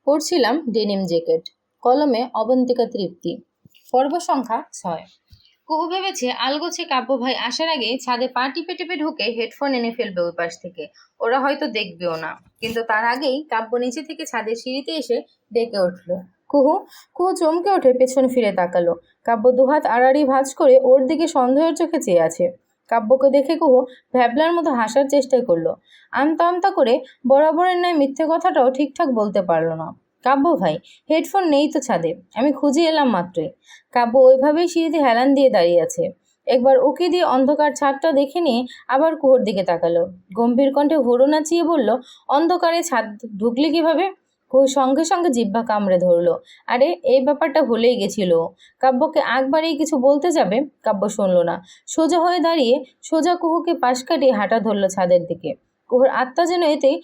পড়ছিলাম denim jacket, কলমে অবন্তিকা তৃপ্তি। পর্ব সংখ্যা 6। কুহু ভেবেছে আলগোছে কাব্য ভাই আসার আগে ছাদে পা টিপে টিপে ঢুকে হেডফোন এনে ফেলবে ওই পাশ থেকে। ওরা হয়তো দেখবেও না, কিন্তু তার আগেই কাব্য নিচে থেকে ছাদের সিঁড়িতে এসে ডেকে উঠল, কুহু। কুহু চমকে ওঠে, পেছন ফিরে তাকালো। কাব্য দুহাত আড়াআড়ি ভাঁজ করে ওর দিকে সন্দেহের চোখে চেয়ে আছে। কাব্যকে দেখে কুহু ভ্যাবলার মতো হাসার চেষ্টাই করলো। আমতা আমতা করে বরাবরের ন্যায় মিথ্যে কথাটাও ঠিকঠাক বলতে পারলো না। কাব্য ভাই, হেডফোন নেই তো ছাদে, আমি খুঁজে এলাম মাত্রই। কাব্য ওইভাবেই সিঁড়িতে হেলান দিয়ে দাঁড়িয়ে আছে। একবার উকি দিয়ে অন্ধকার ছাদটা দেখে নিয়ে আবার কুহুর দিকে তাকালো। গম্ভীর কণ্ঠে হুড়ো নাচিয়ে বলল, অন্ধকারে ছাদ ঢুকলে কিভাবে? কুহু সঙ্গে সঙ্গে জিহ্বা কামড়ে ধরলো। আরে, এই ব্যাপারটা ভুলেই গেছিল। কাব্যকে আগবারেই কিছু বলতে যাবে, কাব্য শুনলো না। সোজা হয়ে দাঁড়িয়ে সোজা কুহুকে পাশ কাটিয়ে হাঁটা ধরলো ছাদের দিকে। কুহুর আত্মা যেন এতেই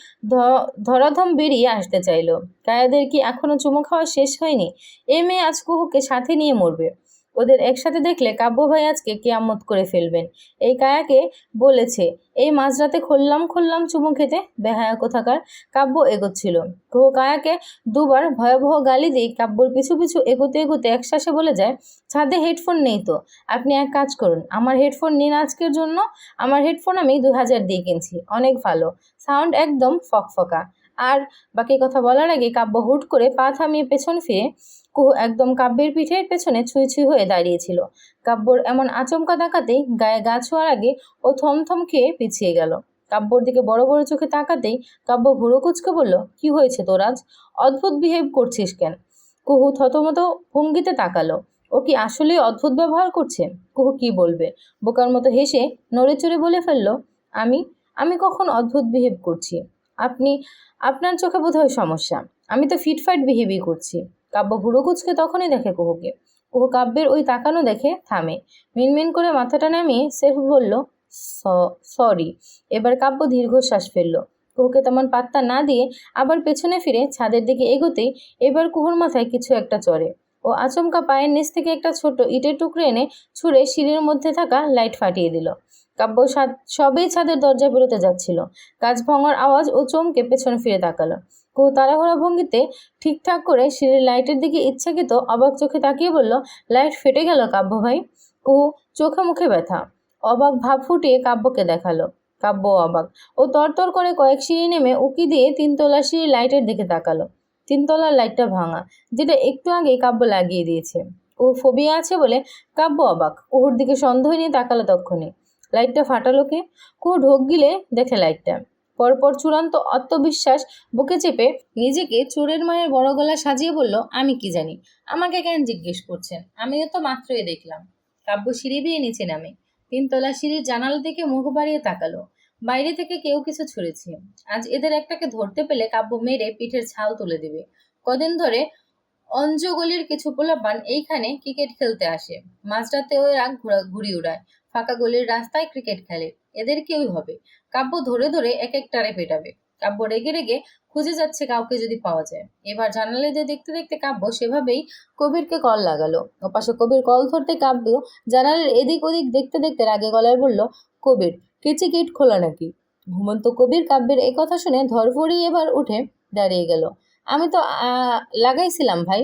ধরাধম বেরিয়ে আসতে চাইল। কায়াদের কি এখনো চুমু খাওয়া শেষ হয়নি? এ মেয়ে আজ কুহুকে সাথে নিয়ে মরবে। ওদের একসাথে দেখলে কাব্য ভাই আজকে কিয়ামত করে ফেলবেন। এই কায়াকে বলেছে এই মাঝরাতে খুললাম খুললাম চুমু খেতে, বেহায়া কোথাকার। কাব্য এগোচ্ছিল। কুহু কায়াকে দুবার ভয়াবহ গালি দিয়ে কাব্যর পিছু পিছু এগোতে এগোতে একশ্বাসে বলে যায়, ছাদে হেডফোন নেই তো। আপনি এক কাজ করুন, আমার হেডফোন নিন আজকের জন্য। আমার হেডফোন আমি 2000 দিয়ে কিনছি, অনেক ভালো, সাউন্ড একদম ফকফকা। আর বাকি কথা বলার আগে কাব্য হুট করে পা থামিয়ে পেছন ফিরে কুহু একদম কাব্যের পিঠের পেছনে ছুঁই ছুঁই হয়ে দাঁড়িয়েছিল। কাব্যর এমন আচমকা ডাকাতেই গায়ে গা ছোঁয়ার আগে ও থমথম খেয়ে পিছিয়ে গেল। কাব্যর দিকে বড় বড় চোখে তাকাতেই কাব্য ভুরু কুচকে বলল, কি হয়েছে তোর আজ? অদ্ভুত বিহেভ করছিস কেন? কুহু থতমত ভঙ্গিতে তাকালো। ও কি আসলেই অদ্ভুত ব্যবহার করছে? কুহু কি বলবে? বোকার মতো হেসে নড়ে চড়ে বলে ফেলল, আমি আমি কখন অদ্ভুত বিহেভ করছি? আপনি আপনার চোখে বোধহয় সমস্যা। আমি তো ফিটফাট বিহেভই করছি। কাব্য ভুরু কুচকে তখনই দেখে কুহুকে। কুহু কাব্যের ওই তাকানো দেখে থামে। মিনমিন করে মাথাটা নামিয়ে সেফ বলল, সরি। এবার কাব্য দীর্ঘশ্বাস ফেলল। কুহুকে তেমন পাত্তা না দিয়ে আবার পেছনে ফিরে ছাদের দিকে এগোতেই এবার কুহুর মাথায় কিছু একটা চড়ে। ও আচমকা পায়ের নিচ থেকে একটা ছোট ইটের টুকরো এনে ছুঁড়ে সিঁড়ির মধ্যে থাকা লাইট ফাটিয়ে দিল। কাব্য সবেই ছাদের দরজা বেরোতে যাচ্ছিল। কাঁচ ভাঙার আওয়াজ ও চমকে পেছন ফিরে তাকালো। কুহু তাড়াহুড়া ভঙ্গিতে ঠিকঠাক করে সিঁড়ির লাইটের দিকে ইচ্ছাকৃত অবাক চোখে তাকিয়ে বলল, লাইট ফেটে গেল কাব্য ভাই। কুহু চোখে মুখে ব্যথা, অবাক ভাব ফুটিয়ে কাব্যকে দেখালো। কাব্য অবাক। ও তরতর করে কয়েক সিঁড়ি নেমে উকি দিয়ে 3তলার সিঁড়ির লাইটের দিকে তাকালো। 3তলার লাইটটা ভাঙা, যেটা একটু আগেই কাব্য লাগিয়ে দিয়েছে। কুহু ফোবিয়া আছে বলে কাব্য অবাক। কুহুর দিকে সন্দেহ নিয়ে তাকালো তক্ষণে। লাইটটা ফাটালো কে? কুহু ঢোক গিলে দেখে লাইটটা। পরপর চূড়ান্ত আত্মবিশ্বাস বুকে চেপে নিজেকে চোরের মায়ের বড় গলা সাজিয়ে বলল, আমি কি জানি, আমাকে কেন জিজ্ঞেস করছেন? আমিও তো মাত্রই দেখলাম। কাব্য সিঁড়ি দিয়ে নিচে নামে। 3তলা সিঁড়ির জানালা থেকে মুখ বাড়িয়ে তাকালো। বাইরে থেকে কেউ কিছু ছুঁড়েছে। আজ এদের একটাকে ধরতে পেলে কাব্য মেরে পিঠের ছাল তুলে দেবে। কদিন ধরে অঞ্জগলির কিছু পোলাপান এইখানে ক্রিকেট খেলতে আসে। মাঝরাতে ওরা ঘুড়ি উড়ায়, ফাঁকা গলির রাস্তায় ক্রিকেট খেলে। এদের কেউই হবে। কাব্য ধরে ধরে এক একটারে পেটাবে। কাব্য রেগে রেগে খুঁজে যাচ্ছে কাউকে যদি পাওয়া যায়। এবার জানালে দিয়ে দেখতে দেখতে কাব্য সেভাবেই কবিরকে কল লাগালো। ওপাশে কবির কল ধরতে কাব্য জানালার এদিক ওদিক দেখতে দেখতে রাগে গলায় বলল, কবির, কেচে গেট খোলা নাকি? ঘুমন্ত কবির কাব্যের এই কথা শুনে ধরফড়িয়ে এবার উঠে দাঁড়িয়ে গেল। আমি তো লাগাইছিলাম ভাই।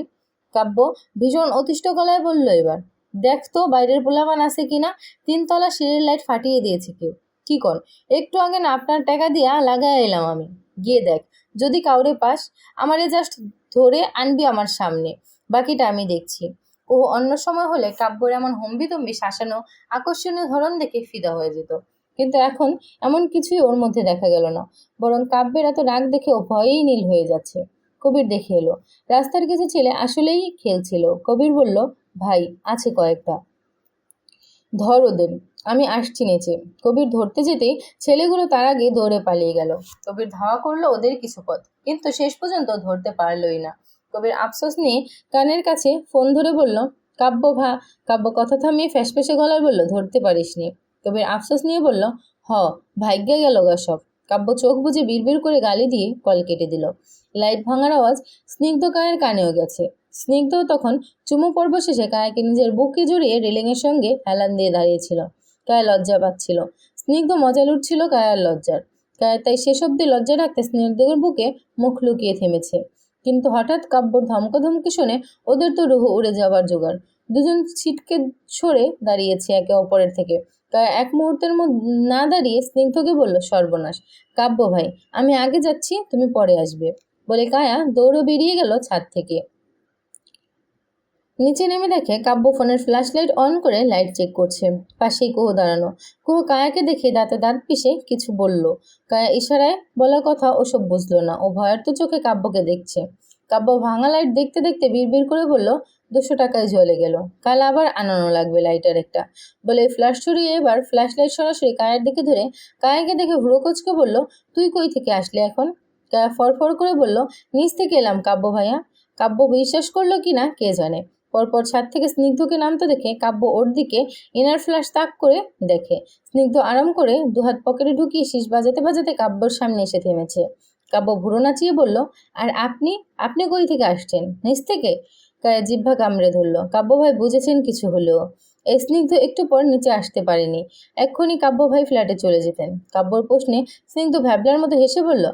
কাব্য ভীষণ অতিষ্ঠ গলায় বলল, এবার দেখ তো বাইরের পোলাপান আছে কিনা। 3তলা সিঁড়ির লাইট ফাটিয়ে দিয়েছে কেউ। কি কন? একটু আগে না আপনার টাকা দিয়া লাগাই এলাম আমি। গিয়ে দেখ, যদি কাউরে পাস আমারে জাস্ট ধরে আনবি আমার সামনে, বাকিটা আমি দেখছি। ও অন্য সময় হলে কাব্যর এমন হম্বিতম্বি শাসানো আকর্ষণীয় ধরন দেখে ফিদা হয়ে যেত, কিন্তু এখন এমন কিছুই ওর মধ্যে দেখা গেল না। বরং কাব্যের এত রাগ দেখে ও ভয়েই নীল হয়ে যাচ্ছে। কবির দেখে এলো। রাস্তার কিছু ছেলে আসলেই খেলছিল। কবির বলল, ভাই আছে কয়েকটা, ধর ওদের, আমি আসছি নিচে। কবির ধরতে যেতেই ছেলেগুলো তার আগে দৌড়ে পালিয়ে গেল। কবির ধাওয়া করলো ওদের কিছু পথ, কিন্তু শেষ পর্যন্ত ধরতে পারলই না। কবির আফসোস নিয়ে কানের কাছে ফোন ধরে বলল, কাব্য কথা থামিয়ে ফ্যাসফ্যাসে গলায় বলল, ধরতে পারিসনি। কবির আফসোস নিয়ে বলল, হ, ভাগ্যে গেল গা সব। কাব্য চোখ বুজে বিড়বিড় করে গালি দিয়ে কল কেটে দিল। লাইট ভাঙার আওয়াজ স্নিগ্ধ কায়ের কানেও গেছে। স্নিগ্ধ তখন চুমু পর্ব শেষে কায়াকে নিজের বুকে জড়িয়ে রেলিংয়ের সঙ্গে হেলান দিয়ে দাঁড়িয়েছিল। কায়া লজ্জা পাচ্ছিল। স্নিগ্ধ মজা লুটছিল কায়ার লজ্জার। কায়া তাই শেষ অব্দি লজ্জা রাখতে স্নিগ্ধের বুকে মুখ লুকিয়ে থেমেছে। কিন্তু হঠাৎ কাব্যর ধমকাধমকি শুনে ওদের তো রুহু উড়ে যাবার জোগাড়। দুজন ছিটকে সরে দাঁড়িয়েছে একে অপরের থেকে। এক মুহূর্তের না দাঁড়িয়ে স্নিগ্ধকে বলল, সর্বনাশ। কাব্য ভাই, আমি আগে যাচ্ছি, তুমি পরে আসবে, বলে কায়া দৌড়ে বেরিয়ে গেল ছাদ থেকে। নিচে নেমে দেখে কাব্য ফোনের ফ্ল্যাশ লাইট অন করে লাইট চেক করছে। পাশেই কুহু দাঁড়ানো। কুহু কায়াকে দেখে দাঁতে দাঁত পিষে কিছু বলল। কায়া ইশারায় বলা কথা ওসব বুঝলো না। ও ভয়ার্ত চোখে কাব্যকে দেখছে। কাব্য ভাঙা লাইট দেখতে দেখতে বিড়বিড় করে বলল, 200 টাকায় জ্বলে গেল, কাল আবার আনানো লাগবে লাইটার একটা, বলে ফ্ল্যাশ ছড়িয়ে এবার ফ্ল্যাশ লাইট সরাসরি কায়ার দিকে ধরে কায়াকে দেখে ভুরো কোচকে বলল, তুই কই থেকে আসলি এখন? কায়া ফরফর করে বলল, নিচ থেকে এলাম কাব্য ভাইয়া। কাব্য বিশ্বাস করলো কিনা কে জানে। পরপর ছাদ থেকে স্নিগ্ধকে নামতে দেখে কাব্য ওর দিকে ইনার ফ্ল্যাশ তাক করে দেখে। স্নিগ্ধ আরাম করে দুহাত পকেটে ঢুকিয়ে শীষ বাজাতে বাজাতে কাব্যর সামনে এসে থেমেছে। কাব্য ভুরো নাচিয়ে বলল, আর আপনি আপনি কই থেকে আসছেন? নিচ থেকে? কায়া জিহ্বা কামড়ে ধরল। কাব্য ভাই বুঝেছেন কিছু হলেও। এই স্নিগ্ধ একটু পর নিচে আসতে পারেনি। এক্ষুনি কাব্য ভাই ফ্ল্যাটে চলে যেতেন। কাব্যর প্রশ্নে স্নিগ্ধ ভ্যাবলার মতো হেসে বলল,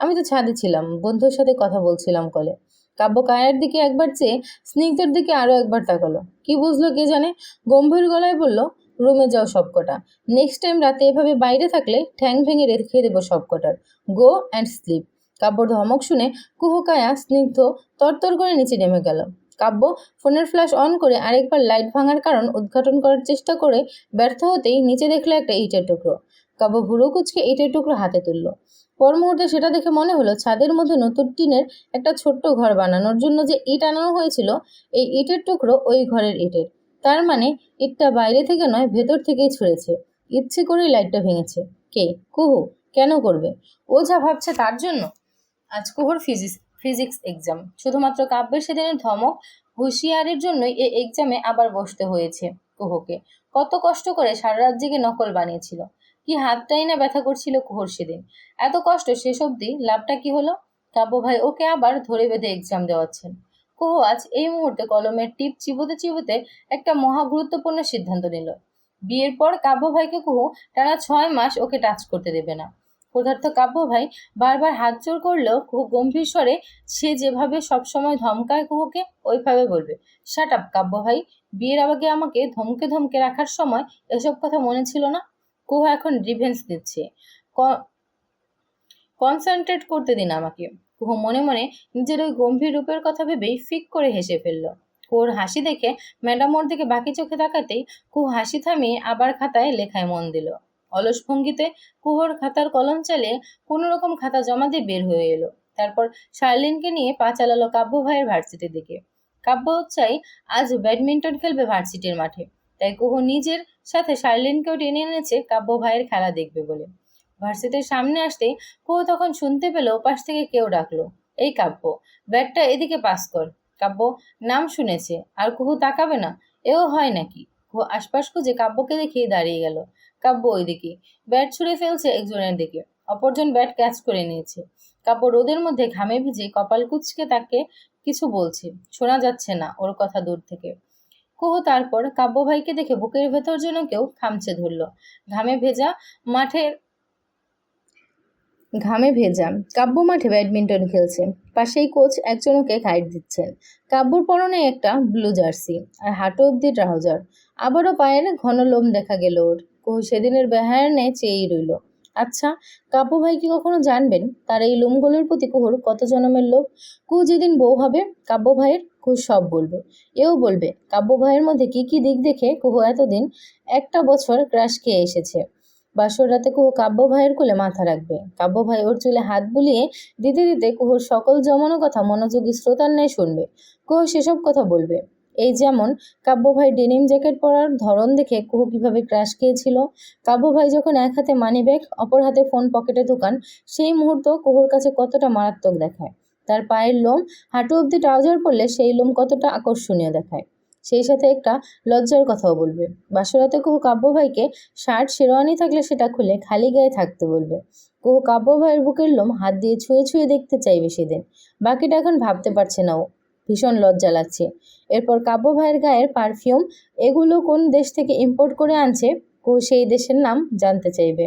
আমি তো ছাদে ছিলাম, বন্ধুর সাথে কথা বলছিলাম কলে। কাব্য কায়ার দিকে একবার চেয়ে স্নিগ্ধের দিকে আরো একবার তাকালো। কি বুঝলো কে জানে, গম্ভীর গলায় বলল, রুমে যাও সবকটা। নেক্সট টাইম রাতে এভাবে বাইরে থাকলে ঠ্যাং ভেঙে রেখে দেবো সবকটার। Go and sleep. কাব্যর ধমক শুনে কুহু কায়া স্নিগ্ধ তরতর করে নিচে নেমে গেল। কাব্য ফোনের ফ্ল্যাশ অন করে আরেকবার লাইট ভাঙার কারণ উদ্ঘাটন করার চেষ্টা করে ব্যর্থ হতেই নিচে দেখলো একটা ইটের টুকরো। কাব্য ভুরু কুচকে ইটের টুকরো হাতে তুললো। পর মুহূর্তে সেটা দেখে মনে হলো ছাদের মধ্যে নতুন টিনের একটা ছোট্ট ঘর বানানোর জন্য যে ইট আনানো হয়েছিল, এই ইটের টুকরো ওই ঘরের ইটের। তার মানে ইটটা বাইরে থেকে নয়, ভেতর থেকেই ছুঁড়েছে। ইচ্ছে করেই লাইটটা ভেঙেছে। কে? কুহু। কেন করবে? ও যা ভাবছে তার জন্য। আজ কুহুর ফিজিক্স এক্সাম। শুধুমাত্র কাব্যের সেদিনের ধমক হুঁশিয়ারির জন্যই এই এক্সামে আবার বসতে হয়েছে কুহুকে। কত কষ্ট করে সারা রাত জেগে নকল বানিয়েছিল। কি হাতটাই না ব্যথা করছিল কুহুর সেদিন। এত কষ্ট শেষ অবধি লাভটা কি হলো? কাব্য ভাই ওকে আবার ধরে বেঁধে এক্সাম দেওয়াচ্ছেন। কুহু আজ এই মুহূর্তে কলমের টিপ চিবোতে চিবোতে একটা মহা গুরুত্বপূর্ণ সিদ্ধান্ত নিল। বিয়ের পর কাব্য ভাইকে কুহু টানা 6 মাস ওকে টাচ করতে দেবে না। ক্ষুধার্ত কাব্য ভাই বারবার হাত জোর করলেও কুহু গম্ভীর স্বরে সে যেভাবে সবসময় ধমকায় কুহুকে ওইভাবে বলবে, শাট আপ কাব্য ভাই, বিয়ের আগে আমাকে ধমকে ধমকে রাখার সময় এসব কথা মনে ছিল না? কুহু এখন রিভেঞ্জ দিচ্ছে, কনসেন্ট্রেট করতে দিন আমাকে। কুহু মনে মনে নিজের ওই গম্ভীর রূপের কথা ভেবেই ফিক করে হেসে ফেলল। কুহুর হাসি দেখে ম্যাডাম ওর দিকে বাকি চোখে তাকাতেই কুহু হাসি থামিয়ে আবার খাতায় লেখায় মন দিল। অলস ভঙ্গিতে কুহুর খাতার কলম চালিয়ে কোনো রকম খাতা জমা দিয়ে বের হয়ে এলো। তারপর শার্লিনকে নিয়ে পা চালালো কাব্য ভাইয়ের ভার্সিটির দিকে। কাব্য চাই আজ ব্যাডমিন্টন খেলবে ভার্সিটির মাঠে, তাই কুহু নিজের সাথে শার্লিনকেও টেনে এনেছে কাব্য ভাইয়ের খেলা দেখবে বলে। ভার্সিটির সামনে আসতেই কুহু তখন শুনতে পেল ওপাশ থেকে কেউ ডাকলো, এই কাব্য, ব্যাটটা এদিকে পাস কর। কাব্য নাম শুনেছে, আর কুহু তাকাবে না? এও হয় নাকি? কুহু আশপাশ খুঁজে কাব্যকে দেখিয়ে দাঁড়িয়ে গেল। কাব্য ওইদিকে ব্যাট ছুঁড়ে ফেলছে একজনের দিকে, অপরজন ব্যাট ক্যাচ করে নিয়েছে। কাব্য রোদের মধ্যে ঘামে ভিজে কপাল কুঁচকে তাকে কিছু বলছে, শোনা যাচ্ছে না ওর কথা দূর থেকে। কুহু তারপর কাব্য ভাইকে দেখে বুকের ভেতর যেন কেউ খামচে ধরলো। ঘামে ভেজা মাঠের ঘামে ভেজা কাব্য মাঠে ব্যাডমিন্টন খেলছে। পাশেই কোচ একজন ওকে গাইড দিচ্ছেন। কাব্যর পরনে একটা ব্লু জার্সি আর হাঁটু অব্দি ট্রাউজার। আবারও পায়ের ঘন লোম দেখা গেল ওর। কুহু সেদিনের বেহায়ানে চেয়েই রইল। আচ্ছা, কাব্য ভাই কি কখনো জানবেন তার এই লোমগুলোর প্রতি কুহুর কত জনমের লোভ? কুহু যেদিন বউ হবে কাব্য ভাইয়ের, কুহু সব বলবে। এও বলবে কাব্য ভাইয়ের মধ্যে কি কি দিক দেখে কুহু এতদিন একটা বছর ক্রাশ খেয়ে এসেছে। বাসর রাতে কুহু কাব্য ভাইয়ের কোলে মাথা রাখবে। কাব্য ভাই ওর চুলে হাত বুলিয়ে দিতে দিতে কুহুর সকল জমানো কথা মনোযোগী শ্রোতার ন্যায় শুনবে। কুহু সেসব কথা বলবে। এই যেমন কাব্য ভাই ডেনিম জ্যাকেট পরার ধরন দেখে কুহু কিভাবে ক্রাশ খেয়েছিল। কাব্য ভাই যখন এক হাতে মানি ব্যাগ অপর হাতে ফোন পকেটে ঢোকান, সেই মুহূর্ত কুহুর কাছে কতটা মারাত্মক দেখায়। তার পায়ের লোম হাঁটু অব্দি ট্রাউজার পরলে সেই লোম কতটা আকর্ষণীয় দেখায়। সেই সাথে একটা লজ্জার কথাও বলবে। বাসরাতে কুহু কাব্য ভাইকে শার্ট শেরওয়ানি থাকলে সেটা খুলে খালি গায়ে থাকতে বলবে। কুহু কাব্য ভাইয়ের বুকের লোম হাত দিয়ে ছুঁয়ে ছুঁয়ে দেখতে চাইবে সেদিন। বাকিটা এখন ভাবতে পারছে না ও। ভীষণ লজ্জা লাগছে। এরপর কাব্য ভাইয়ের গায়ের পারফিউম এগুলো কোন দেশ থেকে ইম্পোর্ট করে আনছে, কুহু সেই দেশের নাম জানতে চাইবে।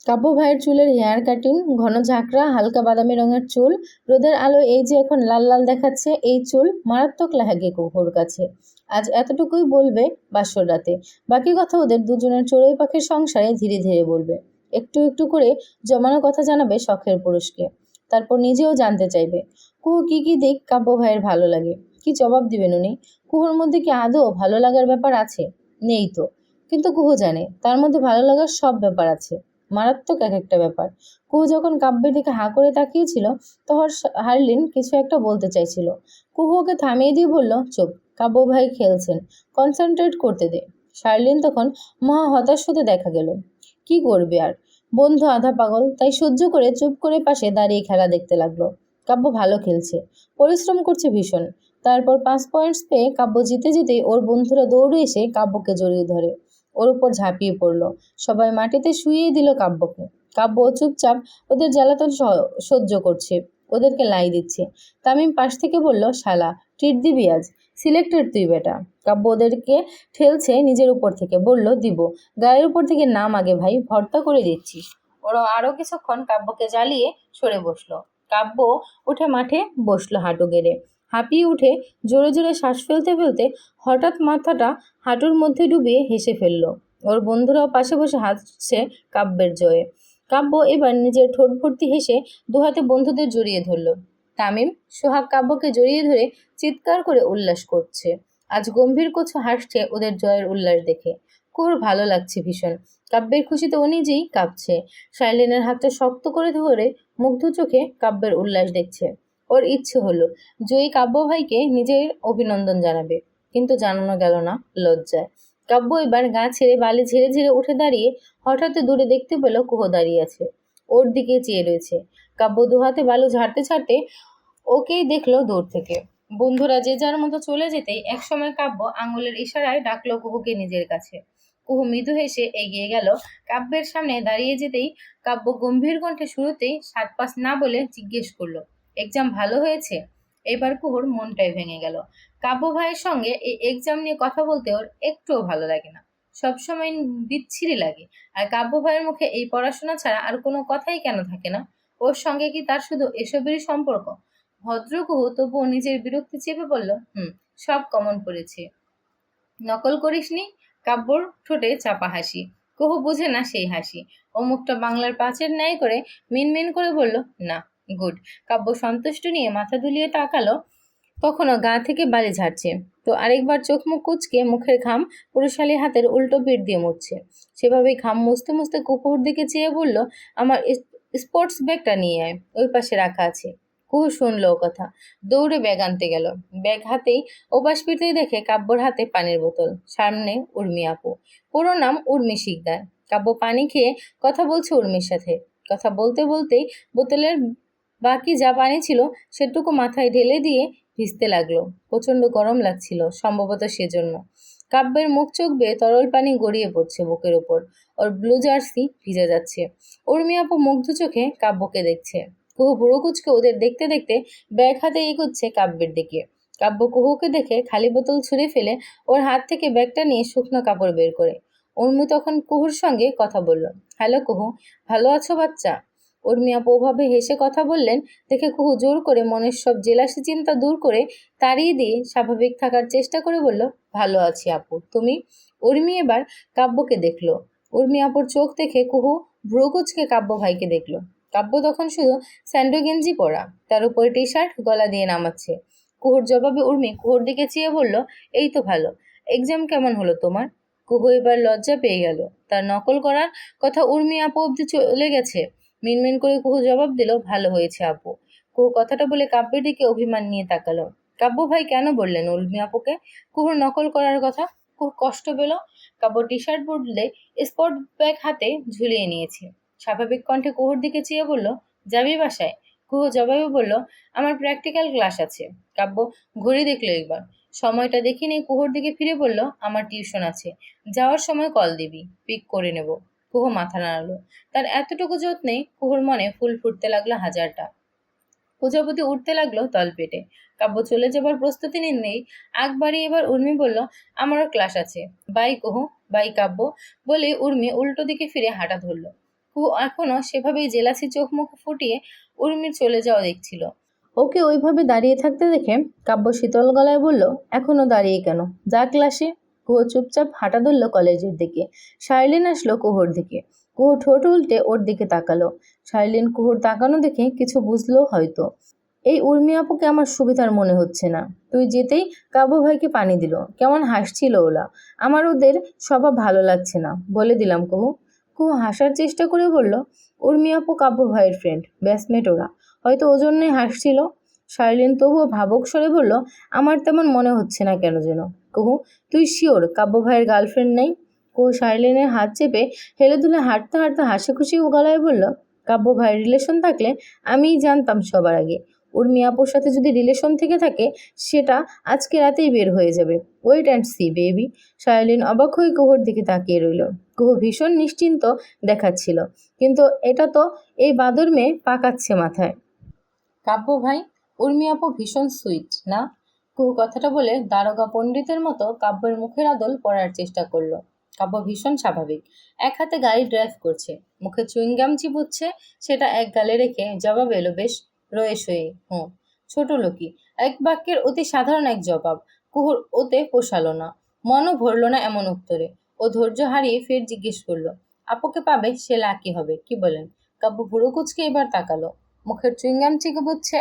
কাব্য ভাইয়ের চুলের হেয়ার কাটিং, ঘন ঝাঁকড়া, হালকা বাদামি রঙের চুল, রোদের আলোয় এই যে এখন লাল লাল দেখাচ্ছে, এই চুল মারাত্মক লাগে কুহুর কাছে। আজ এতটুকুই বলবে বাসর রাতে, বাকি কথা ওদের দুজনের চড়ুই পাখির সংসারে ধীরে ধীরে বলবে। একটু একটু করে জমানো কথা জানাবে শখের পুরুষকে, তারপর নিজেও জানতে চাইবে কুহু কি কি দিক কাব্য ভাইয়ের ভালো লাগে। কি জবাব দিবেন উনি? কুহুর মধ্যে কি আদৌ ভালো লাগার ব্যাপার আছে? নেই তো, কিন্তু কুহু জানে তার মধ্যে ভালো লাগার সব ব্যাপার আছে, মারাত্মক এক একটা ব্যাপার। কুহু যখন কাব্যের দিকে হাঁ করে তাকিয়েছিল, তখন হারলিন কিছু একটা বলতে চাইছিল। কুহু ওকে থামিয়ে দিয়ে বলল, চুপ, কাব্য ভাই খেলছেন, কনসেন্ট্রেট করতে দে। শার্লিন তখন মহা হতাশ হতে দেখা গেল। কি করবে আর, বন্ধু আধা পাগল, তাই সহ্য করে চুপ করে পাশে দাঁড়িয়ে খেলা দেখতে লাগলো। কাব্য ভালো খেলছে, পরিশ্রম করছে ভীষণ। তারপর 5 পয়েন্টস পেয়ে কাব্য জিতে যেতেই ওর বন্ধুরা দৌড়ে এসে কাব্যকে জড়িয়ে ধরে ওর উপর ঝাঁপিয়ে পড়লো। সবাই মাটিতে শুইয়ে দিল কাব্যকে। কাব্য চুপচাপ ওদের জ্বালাতন সহ্য করছে, ওদেরকে লাই দিচ্ছে। তামিম পাশ থেকে বলল, শালা, ট্রিট দিবি আজ? সিলেক্টেড তুই বেটা। কাব্য ওদেরকে ঠেলছে নিজের উপর থেকে, বলল, দিব। গায়ের উপর থেকে নাম আগে ভাই, ভর্তা করে দিচ্ছিস। ওরা আরো কিছুক্ষণ কাব্যকে জ্বালিয়ে সরে বসলো। কাব্য উঠে মাঠে বসলো হাঁটু গেড়ে। হাঁপিয়ে উঠে জোরে জোরে শ্বাস ফেলতে ফেলতে হঠাৎ মাথাটা হাঁটুর মধ্যে ডুবিয়ে হেসে ফেলল। ওর বন্ধুরাও পাশে বসে হাসছে কাব্যের জয়ে। কাব্য এবার নিজের ঠোঁট ভর্তি হেসে দুহাতে বন্ধুদের জড়িয়ে ধরল। তামিম, সোহাগ কাব্যকে জড়িয়ে ধরে চিৎকার করে উল্লাস করছে। আজ গম্ভীর কিছু হাসছে ওদের জয়ের উল্লাস দেখে। কুহুর ভালো লাগছে ভীষণ। কাব্যের খুশিতে ও নিজেই কাঁপছে। শাইলিনের হাতটা শক্ত করে ধরে মুগ্ধ চোখে কাব্যের উল্লাস দেখছে। ওর ইচ্ছে হলো জয়ী কাব্য ভাইকে নিজের অভিনন্দন জানাবে, কিন্তু জানানো গেল না লজ্জায়। কাব্য এবার গা ছেড়ে বালি ঝেড়ে ঝেড়ে উঠে দাঁড়িয়ে হঠাৎ দূরে দেখতে পেল কুহু দাঁড়িয়ে আছে, ওর দিকে চেয়ে রয়েছে। কাব্য দুহাতে বালু ঝাড়তে ছাড়তে ওকেই দেখলো দূর থেকে। বন্ধুরা যে যার মতো চলে যেতেই একসময় কাব্য আঙুলের ইশারায় ডাকলো কুহুকে নিজের কাছে। কুহু মৃদু হেসে এগিয়ে গেল কাব্যের সামনে দাঁড়িয়ে যেতেই কাব্য গম্ভীর কণ্ঠে শুরুতেই 7 পাস না বলে জিজ্ঞেস করলো, এক্সাম ভালো হয়েছে? এবার কুহুর মনটাই ভেঙে গেল। কাব্য ভাইয়ের সঙ্গে এই এক্সাম নিয়ে কথা বলতে ওর একটুও ভালো লাগে না, সবসময় বিচ্ছিরি লাগে। আর কাব্য ভাইয়ের মুখে এই পড়াশোনা ছাড়া আর কোনো কথাই কেন থাকে না? ওর সঙ্গে কি তার শুধু এসবেরই সম্পর্ক? ভদ্র কুহু তবুও নিজের বিরক্তি চেপে বলল, সব কমন পড়েছে, নকল করিসনি। কাব্যর ঠোঁটে চাপা হাসি। কুহু বুঝে না সেই হাসি। ও মুখটা বাংলার পাঁচের ন্যায় করে মিনমিন করে বলল, না। গুড। কাব্য সন্তুষ্ট নিয়ে মাথা দুলিয়ে তাকালো, তখনও গা থেকে বালি ঝাড়ছে। তো আরেকবার চোখ মুখ কুচকে মুখের ঘাম পুরুষালী হাতের উল্টো পিঠ দিয়ে মুছছে। সেভাবেই ঘাম মুছতে মুছতে কুকুর দিকে চেয়ে বলল, আমার স্পোর্টস ব্যাগটা নিয়ে আয়, ওই পাশে রাখা আছে। কুহু শুনলো ও কথা, দৌড়ে ব্যাগ আনতে গেল। ব্যাগ হাতেই ওপাশ ফিরতেই দেখে কাব্যর হাতে পানির বোতল, সামনে উর্মি আপু। পুরো নাম উর্মি শিকদার। কাব্য পানি খেয়ে কথা বলছে উর্মির সাথে। কথা বলতে বলতেই বোতলের বাকি যা পানি ছিল সেটুকু মাথায় ঢেলে দিয়ে ভিজতে লাগলো। প্রচন্ড গরম লাগছিল, সম্ভবত সেজন্য। কাব্যের মুখ চোখ বেয়ে তরল পানি গড়িয়ে পড়ছে বুকের ওপর। ওর ব্লু জার্সি ভিজে যাচ্ছে। উর্মি আপু মুগ্ধ চোখে কাব্যকে দেখছে। কুহু বুড়ো কুচকে ওদের দেখতে দেখতে ব্যাগ হাতে এগোচ্ছে কাব্যের দিকে। কাব্য কুহুকে দেখে খালি বোতল ছুঁড়ে ফেলে ওর হাত থেকে ব্যাগটা নিয়ে শুকনো কাপড় বের করে। উর্মি তখন কুহুর সঙ্গে কথা বলল, হ্যালো কুহু, ভালো আছো বাচ্চা? উর্মি আপু ওভাবে হেসে কথা বললেন দেখে কুহু জোর করে মনের সব জেলাসি চিন্তা দূর করে তাড়িয়ে দিয়ে স্বাভাবিক থাকার চেষ্টা করে বলল, ভালো আছি আপু, তুমি? উর্মি এবার কাব্যকে দেখলো। উর্মি আপুর চোখ দেখে কুহু ভ্রু কুচকে কাব্য ভাইকে দেখলো। কাব্য তখন শুধু স্যান্ডো গেঞ্জি পরা, তার উপরে টি শার্ট গলা দিয়ে নামাচ্ছে। কুহুর জবাবে উর্মি কুহুর দিকে চেয়ে বলল, এই তো ভালো। এক্সাম কেমন হলো তোমার? কুহু এবার লজ্জা পেয়ে গেল। তার নকল করার কথা উর্মি আপু অব্দি চলে গেছে। মিনমিন করে কুহু জবাব দিল, ভালো হয়েছে আপু। কুহু কথাটা বলে কাব্যের দিকে অভিমান নিয়ে তাকালো। কাব্য ভাই কেন বললেন উর্মি আপুকে কুহুর নকল করার কথা? কুহু কষ্ট পেল। কাব্য টি শার্ট বদলে স্পোর্ট ব্যাগ হাতে ঝুলিয়ে নিয়েছে। স্বাভাবিক কণ্ঠে কুহুর দিকে চেয়ে বলল, যাবি বাসায়? কুহু জবাবে বলল, আমার প্র্যাকটিক্যাল ক্লাস আছে। কাব্য ঘড়ি দেখলো একবার, সময়টা দেখিনি কুহুর দিকে ফিরে বলল, আমার টিউশন আছে, যাওয়ার সময় কল দিবি, পিক করে নেব। কুহু মাথা নাড়ালো। তার এতটুকু যত্নেই কুহুর মনে ফুল ফুটতে লাগলো হাজারটা। প্রজাপতি উঠতে লাগলো তলপেটে। কাব্য চলে যাবার প্রস্তুতি নিলেই আগ বাড়িয়ে এবার উর্মি বলল, আমারও ক্লাস আছে, বাই কুহু, বাই কাব্য বলে উর্মি উল্টো দিকে ফিরে হাঁটা ধরল। কুহু এখনো সেভাবেই জেলাসি চোখ মুখ ফুটিয়ে উর্মির চলে যাওয়া দেখছিল। ওকে ওইভাবে দাঁড়িয়ে থাকতে দেখে কাব্য শীতল গলায় বলল, এখনো দাঁড়িয়ে কেন, যা ক্লাসে। কুহু চুপচাপ হাঁটা ধরল কলেজের দিকে। শার্লিন আসলো কুহুর দিকে। কুহু ঠোঁট উল্টে ওর দিকে তাকালো। শার্লিন কুহুর তাকানো দেখে কিছু বুঝলো হয়তো। এই উর্মি আপুকে আমার সুবিধার মনে হচ্ছে না। তুই যেতেই কাব্য ভাইকে পানি দিল। কেমন হাসছিল ওলা। আমার ওদের স্বভাব ভালো লাগছে না, বলে দিলাম কুহু। কুহু হাসার চেষ্টা করে বলল, উর্মি আপু কাব্য ভাইয়ের ফ্রেন্ড, ব্যাচমেট ওরা, হয়তো ওজন্যই হাসছিল। শার্লিন তবুও ভাবুক স্বরে বলল, আমার তেমন মনে হচ্ছে না কেন যেন। কুহু, তুই শিওর কাব্য ভাইয়ের গার্লফ্রেন্ড নেই? কুহু শার্লিনের হাত চেপে হেলে দুলে হাঁটতে হাঁটতে হাসি খুশি গলায় বলল, কাব্য ভাইয়ের রিলেশন থাকলে আমিই জানতাম সবার আগে। উর্মি আপুর সাথে যদি রিলেশন থেকে থাকে সেটা আজকে রাতেই বের হয়ে যাবে। Wait and see baby. Sharlin অবাক হয়ে কুহুর দিকে তাকিয়ে রইল। কুহু ভীষণ নিশ্চিন্ত দেখাচ্ছিল, কিন্তু এটা তো এই বাদর মেয়ে পাকাচ্ছে মাথায়। কাব্য ভাই, উর্মি আপু ভীষণ সুইট না? কুহু কথাটা বলে দারোগা পণ্ডিতের মতো কাব্যের মুখের আদল পড়ার চেষ্টা করলো। কাব্য ভীষণ স্বাভাবিক, এক হাতে গাড়ি ড্রাইভ করছে, মুখে চুইংগাম চিবুচ্ছে, সেটা এক গালে রেখে জবাব এলো বেশ রয়েসই। হুঁ, ছোট লোকই, এক বাক্যের অতি সাধারণ এক জবাব। কুহুর ওতে পোষালো না, মনও ভরল না এমন উত্তরে। ও ধৈর্য হারিয়ে ফের জিজ্ঞেস করলো, আপুকে পাবে সে লাকি হবে, কি বলেন? কাব্য ভুরু কুচকে এবার তাকালো। মুখের চুইংগাম চিবোচ্ছে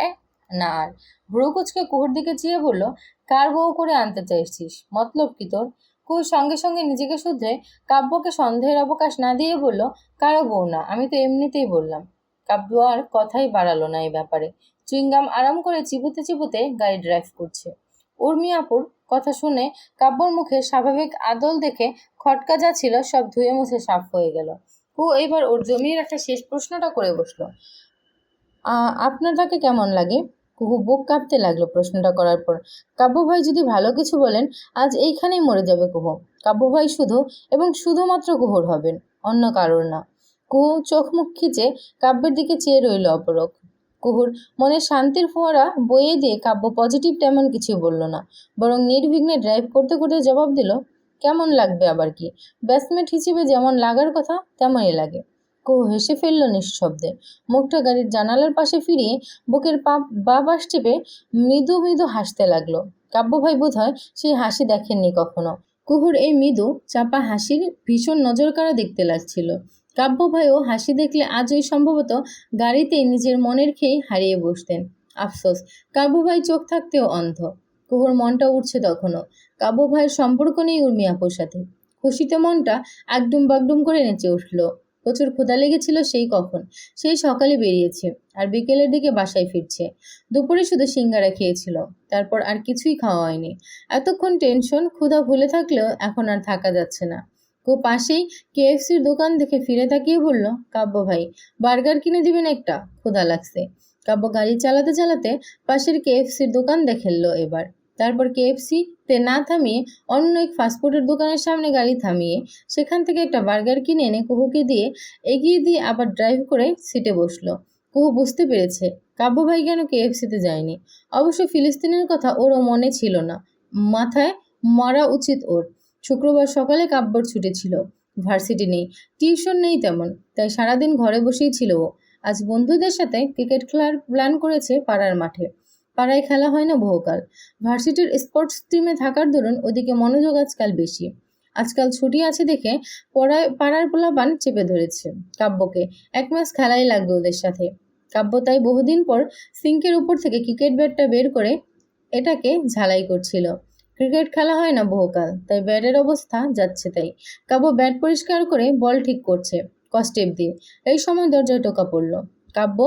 না আর। ভ্রু কুচকে কুহুর দিকে চেয়ে বলল, কার বউ করে আনতে চাইছিস, মতলব কি তোর? কুহু সঙ্গে সঙ্গে নিজেকে শুধরে কাব্যকে সন্দেহের অবকাশ না দিয়ে বলল, কারো বউ না, আমি তো এমনিতেই বললাম। কাব্য আর কথাই বাড়ালো না এই ব্যাপারে। চুইংগাম আরাম করে চিবুতে চিবুতে গাড়ি ড্রাইভ করছে। উর্মি আপুর কথা শুনে কাব্যর মুখে স্বাভাবিক আদল দেখে খটকা যা ছিল সব ধুয়ে মুছে সাফ হয়ে গেল। কুহু এবার ওর জমিয়ে রাখা শেষ প্রশ্নটা করে বসলো, আপনার তাকে কেমন লাগে? কুহু বুক কাঁপতে লাগলো প্রশ্নটা করার পর। কাব্য ভাই যদি ভালো কিছু বলেন আজ এইখানেই মরে যাবে কুহু। কাব্য ভাই শুধু এবং শুধুমাত্র কুহুর হবেন, অন্য কারোর না। কুহু চোখ মুখ খিচে কাব্যের দিকে চেয়ে রইল অপরক। কুহুর মনে শান্তির ফোয়ারা বইয়ে দিয়ে কাব্য পজিটিভ তেমন কিছু বলল না, বরং নির্বিঘ্নে ড্রাইভ করতে করতে জবাব দিল, কেমন লাগবে আবার কি, ব্যাটসম্যান হিসেবে যেমন লাগার কথা তেমনই লাগে। কুহু হেসে ফেলল নিঃশব্দে। মুখটা গাড়ির জানালার পাশে ফিরিয়ে বুকের বা পাশ চেপে মৃদু মৃদু হাসতে লাগলো। কাব্য ভাই বোধহয় সেই হাসি দেখেননি কখনো। কুহুর এই মৃদু চাপা হাসির ভীষণ নজরকাড়া দেখতে লাগছিল। কাব্য ভাইও হাসি দেখলে আজই সম্ভবত গাড়িতেই নিজের মনের খেয়ে হারিয়ে বসতেন। আফসোস, কাব্য ভাই চোখ থাকতেও অন্ধ। কুহুর মনটা উঠছে তখনও। কাব্য ভাইয়ের সম্পর্ক নেই উর্মি আপুর সাথে। খুশিতে মনটা আগডুম বাগডুম করে নেচে উঠল। প্রচুর ক্ষুধা লেগেছিল সেই কখন, সেই সকালে বেরিয়েছে আর বিকেলের দিকে বাসায় ফিরছে। দুপুরে শুধু সিঙ্গারা খেয়েছিল, তারপর আর কিছুই খাওয়া হয়নি। এতক্ষণ টেনশন ক্ষুধা ভুলে থাকলেও এখন আর থাকা যাচ্ছে না। পাশেই কেএফসির দোকান দেখে ফিরে তাকিয়ে বলল, কাব্য ভাই বার্গার কিনে দিবেন একটা, ক্ষুধা লাগছে। কাব্য গাড়ি চালাতে চালাতে পাশের কেএফসির দোকান দেখেললো এবার। তারপর কেএফসিতে না থামিয়ে অন্য এক ফাস্টফুডের দোকানের সামনে গাড়ি থামিয়ে সেখান থেকে একটা বার্গার কিনে এনে কুহুকে দিয়ে এগিয়ে দিয়ে আবার ড্রাইভ করে সিটে বসলো। কুহু বুঝতে পেরেছে কাব্য ভাই কেন কেএফসিতে যায়নি। অবশ্য ফিলিস্তিনের কথা ওরও মনে ছিল না, মাথায় মারা উচিত ওর। শুক্রবার সকালে কাব্যর ছুটি ছিল, ভার্সিটি নেই, টিউশন নেই তেমন, তাই সারাদিন ঘরে বসেই ছিল ও। আজ বন্ধুদের সাথে ক্রিকেট খেলার প্ল্যান করেছে পাড়ার মাঠে। পাড়ায় খেলা হয় না বহুকাল। ভার্সিটির স্পোর্টস টিমে থাকার দরুন ওদিকে মনোযোগ আজকাল বেশি। আজকাল ছুটি আছে দেখে পাড়ার পোলাপান চেপে ধরেছে কাব্যকে। এক মাস খেলাই লাগবে ওদের সাথে। কাব্য তাই বহুদিন পর সিঙ্কের উপর থেকে ক্রিকেট ব্যাটটা বের করে এটাকে ঝালাই করছিল। ক্রিকেট খেলা হয় না বহুকাল, তাই ব্যাটের অবস্থা যাচ্ছে তাই। কাব্য ব্যাট পরিষ্কার করে বল ঠিক করছে কস্টেপ দিয়ে। এই সময় দরজায় টোকা পড়ল। কাব্য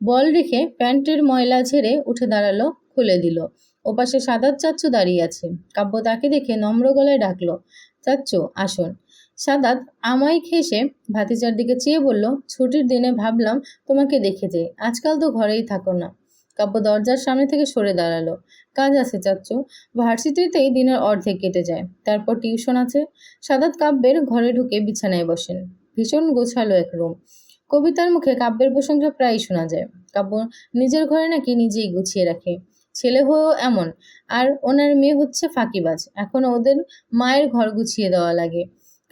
বল রেখে প্যান্টের ময়লা ঝেড়ে উঠে দাঁড়ালো, খুলে দিল। ওপাশে সাদাত চাচ্চু দাঁড়িয়ে আছে। কাব্য তাকে দেখে নম্র গলায় ডাকলো, চাচ্চু আসুন। সাদাত আমায় হেসে ভাতিজার দিকে চেয়ে বলল, ছুটির দিনে ভাবলাম তোমাকে দেখে যাই, আজকাল তো ঘরেই থাকো না। কাব্য দরজার সামনে থেকে সরে দাঁড়ালো। কাজ আছে চাচ্চু, ভার্সিটিতেই দিনের অর্ধেক কেটে যায়, তারপর টিউশন আছে। সাদাত কাব্যের ঘরে ঢুকে বিছানায় বসেন। ভীষণ গোছালো এক রুম। কবিতার মুখে কাব্যের প্রশংসা প্রায়ই শোনা যায়। কাব্য নিজের ঘরে নাকি নিজেই গুছিয়ে রাখে। ছেলে হয়েও এমন, আর ওনার মেয়ে হচ্ছে ফাঁকিবাজ, এখনো ওদের মায়ের ঘর গুছিয়ে দেওয়া লাগে।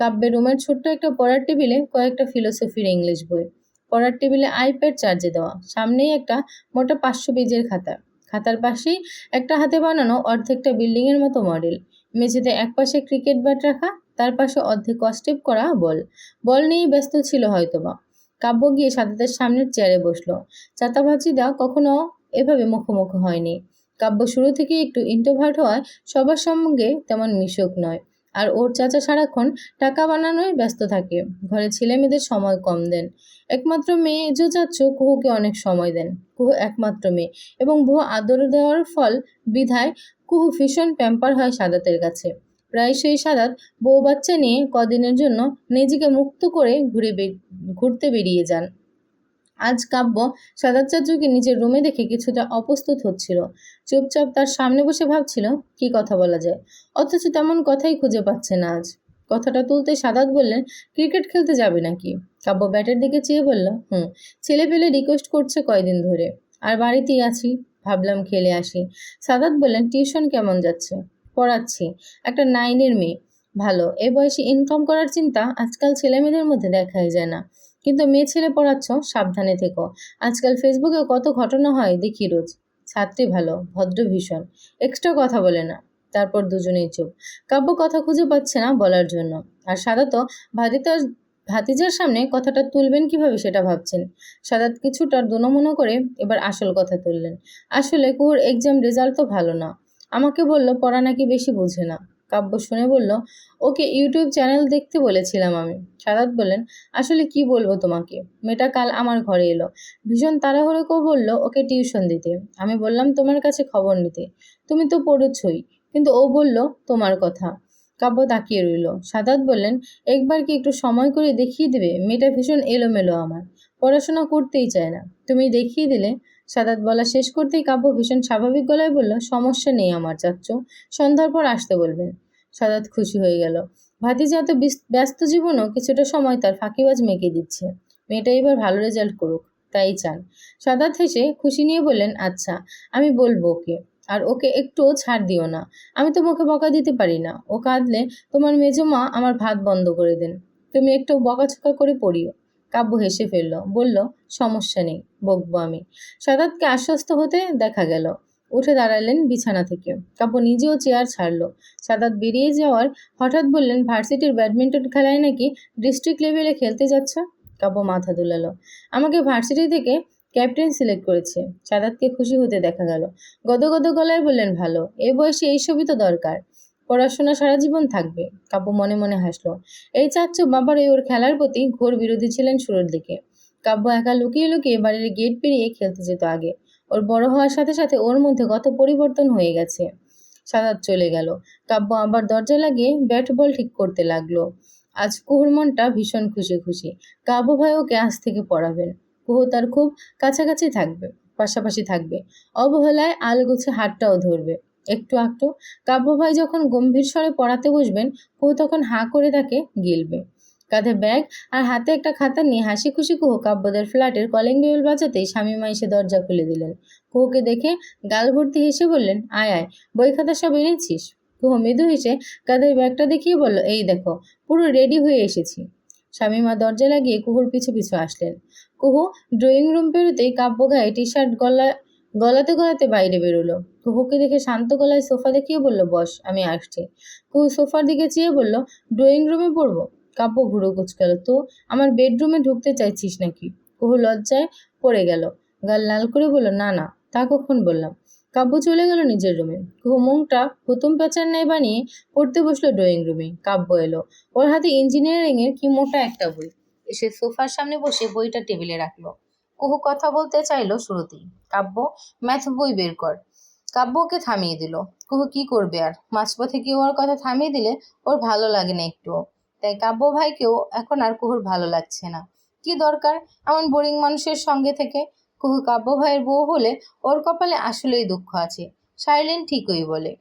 কাব্যের রুমের ছোট্ট একটা পড়ার টেবিলে কয়েকটা ফিলোসফির ইংলিশ বই, পড়ার টেবিলে আইপ্যাড চার্জে দেওয়া, সামনেই একটা মোটা 500 পেজের খাতা, খাতার পাশেই একটা হাতে বানানো অর্ধেকটা বিল্ডিংয়ের মতো মডেল, মেঝেতে একপাশে ক্রিকেট ব্যাট রাখা, তার পাশে অর্ধেক অস্টেপ করা বল। বল নিয়েই ব্যস্ত ছিল হয়তোবা। কাব্য গিয়ে সাদাতের সামনের চেয়ারে বসলো। চাতাভাতিরা কখনো এভাবে মুখোমুখি হয়নি। কাব্য শুরু থেকেই একটু ইন্ট্রোভার্ট হওয়ায় সবার সঙ্গে তেমন মিশুক নয়। আর ওর চাচা সারাক্ষণ টাকা বানানোয় ব্যস্ত থাকে, ঘরে ছেলেমেয়েদের সময় কম দেন। একমাত্র মেয়ে চাচ্চু কুহুকে অনেক সময় দেন। কুহু একমাত্র মেয়ে এবং বহু আদর দেওয়ার ফল বিধায় কুহু ভীষণ প্যাম্পার হয় সাদাতের কাছে। প্রায়শই সাদাত বউ বাচ্চা নিয়ে কদিনের জন্য নিজেকে মুক্ত করে ঘুরতে বেরিয়ে যান। আজ কাব্য সাদাত চাচুকে নিজের রুমে দেখে কিছুটা অপ্রস্তুত হচ্ছিল। চুপচাপ তার সামনে বসে ভাবছিল কি কথা বলা যায়, অথচ তেমন কথাই খুঁজে পাচ্ছে না আজ। কথাটা তুলতে সাদাত বললেন, ক্রিকেট খেলতে যাবে নাকি? কাব্য ব্যাটের দিকে চেয়ে বলল, ছেলে পেলে রিকোয়েস্ট করছে কয়দিন ধরে, আর বাড়িতেই আছি, ভাবলাম খেলে আসি। সাদাত বললেন, টিউশন কেমন যাচ্ছে? পড়াচ্ছি, একটা 9-এর মেয়ে। ভালো, এ বয়সে ইনকাম করার চিন্তা আজকাল ছেলেমেয়েদের মধ্যে দেখাই যায় না। কিন্তু মেয়ে ছেলে পড়াচ্ছ, সাবধানে থেকো। আজকাল ফেসবুকে কত ঘটনা হয় দেখি রোজ। ছাত্রী ভালো, ভদ্র ভীষণ, এক্সট্রা কথা বলে না। তারপর দুজনেই চুপ। কাব্য কথা খুঁজে পাচ্ছে না বলার জন্য, আর সাদাত ভাতিতার ভাতিজার সামনে কথাটা তুলবেন কিভাবে সেটা ভাবছেন। সাদাত কিছুটা দোনোমনো করে এবার আসল কথা তুললেন। আসলে কুহুর এক্সাম রেজাল্ট তো ভালো না। আমাকে বলল পড়া নাকি বেশি বোঝে না। কাব্য শুনে বলল, ওকে ইউটিউব চ্যানেল দেখতে বলেছিলাম আমি। সাদাত বললেন, আসলে কি বলবো তোমাকে, মেয়েটা কাল আমার ঘরে এলো, ভীষণ তাড়াহুড়ো করে বলল ওকে টিউশন দিতে। আমি বললাম তোমার কাছে খবর নিতে, তুমি তো পড়েছই, কিন্তু ও বলল তোমার কথা। কাব্য তাকিয়ে রইল। সাদাত বললেন, একবার কি একটু সময় করে দেখিয়ে দেবে? মেয়েটা ভীষণ এলোমেলো, আমার পড়াশোনা করতেই চায় না, তুমি দেখিয়ে দিলে। সাদাত বলা শেষ করতেই কাব্য ভীষণ স্বাভাবিক গলায় বলল, সমস্যা নেই আমার চাচ্চু, সন্ধ্যার পর আসতে বলবেন। সাদাত খুশি হয়ে গেল। ভাতিজা এত ব্যস্ত জীবনও কিছুটা সময় তার ফাঁকিবাজ মেয়েকে দিচ্ছে। মেয়েটা এবার ভালো রেজাল্ট করুক, তাই চান। সাদাত হেসে খুশি নিয়ে বললেন, আচ্ছা, আমি বলবো ওকে। আর ওকে একটুও ছাড় দিও না, আমি তো মুখে বকা দিতে পারি না। ও কাঁদলে তোমার মেজো মা আমার ভাত বন্ধ করে দেন। তুমি একটু বকাঝকা করে পড়িও। কাব্য হেসে ফেলল, বলল, সমস্যা নেই, বকবো আমি। সাদাতকে আশ্বস্ত হতে দেখা গেল। উঠে দাঁড়ালেন বিছানা থেকে। কাব্য নিজেও চেয়ার ছাড়ল। সাদাত বেরিয়ে যাওয়ার হঠাৎ বললেন, ভার্সিটির ব্যাডমিন্টন খেলায় নাকি ডিস্ট্রিক্ট লেভেলে খেলতে যাচ্ছ? কাব্য মাথা দুলালো। আমাকে ভার্সিটি থেকে ক্যাপ্টেন সিলেক্ট করেছে। সাদাতকে খুশি হতে দেখা গেল। গদগদ গলায় বললেন, ভালো, এ বয়সে এইসবই তো দরকার। পড়াশোনা সারা জীবন থাকবে। কাব্য মনে মনে হাসলো। এই চাচ্চু বাবার ওর খেলার প্রতি ঘোর বিরোধী ছিলেন শুরুর দিকে। কাব্য একা লুকিয়ে লুকিয়ে বাড়ির গেট পেরিয়ে খেলতে যেত আগে। ওর বড় হওয়ার সাথে সাথে ওর মধ্যে কত পরিবর্তন হয়ে গেছে। সাদাত চলে গেল। কাব্য আবার দরজা লাগিয়ে ব্যাট বল ঠিক করতে লাগলো। আজ কুহুর মনটা ভীষণ খুশি খুশি। কাব্য ভাই ওকে আজ থেকে পড়াবেন। কুহু তার খুব কাছাকাছি থাকবে, পাশাপাশি থাকবে। অবহেলায় আলগোছে হাতটাও ধরবে একটু একটু। কাব্য ভাই যখন গম্ভীর স্বরে পড়াতে বসবেন, কুহু তখন হাঁ করে তাকে গিলবে। কাঁধে ব্যাগ আর হাতে একটা খাতা নিয়ে হাসি খুশি কুহু কাব্যদের ফ্ল্যাটের কলিং বেল বাজাতেই শামীমা এসে দরজা খুলে দিলেন। কুহুকে দেখে গাল ভর্তি হেসে বললেন, আয় আয়, বই খাতা সব এনেছিস? কুহু মৃদু হেসে কাঁধের ব্যাগটা দেখিয়ে বলল, এই দেখো, পুরো রেডি হয়ে এসেছি। শামীমা দরজা লাগিয়ে কুহুর পিছু পিছু আসলেন। কুহু ড্রয়িং রুম পেরোতেই কাব্য গায়ে টি শার্ট গলাতে গলাতে বাইরে বেরোলো। কুহুকে দেখে শান্ত গলায় সোফা দেখিয়ে বলল, বস, আমি আসছি। কুহু সোফার দিকে চেয়ে বলল, ড্রয়িং রুমে পড়বো? কাব্য ভুরু কুঁচকাল, তো আমার বেডরুমে ঢুকতে চাইছিস নাকি? কুহু লজ্জায় পড়ে গেল, গাল লাল করে বলল, না না, তা কখন বললাম। কাব্য চলে গেল নিজের রুমে। কুহু মুখটা হুতুম প্যাঁচার ন্যায় বানিয়ে পড়তে বসলো ড্রয়িং রুমে। কাব্য এলো। ওর হাতে ইঞ্জিনিয়ারিং এর কি মোটা একটা বই। এসে সোফার সামনে বসে বইটা টেবিলে রাখলো। কুহু কথা বলতে চাইলো শুরুতেই, কাব্য, ম্যাথ বই বের কর। কাব্য ওকে থামিয়ে দিল। কুহু কি করবে আর, মাঝপথে কেউ ওর কথা থামিয়ে দিলে ওর ভালো লাগে না একটুও। তাই কাব্য ভাইকেও এখন আর কুহুর ভালো লাগছে না। কি দরকার এমন বোরিং মানুষের সঙ্গে থেকে? কুহু কাব্য ভাইয়ের বউ হলে ওর কপালে আসলেই দুঃখ আছে। সাইলেন্ট ঠিকই বলে।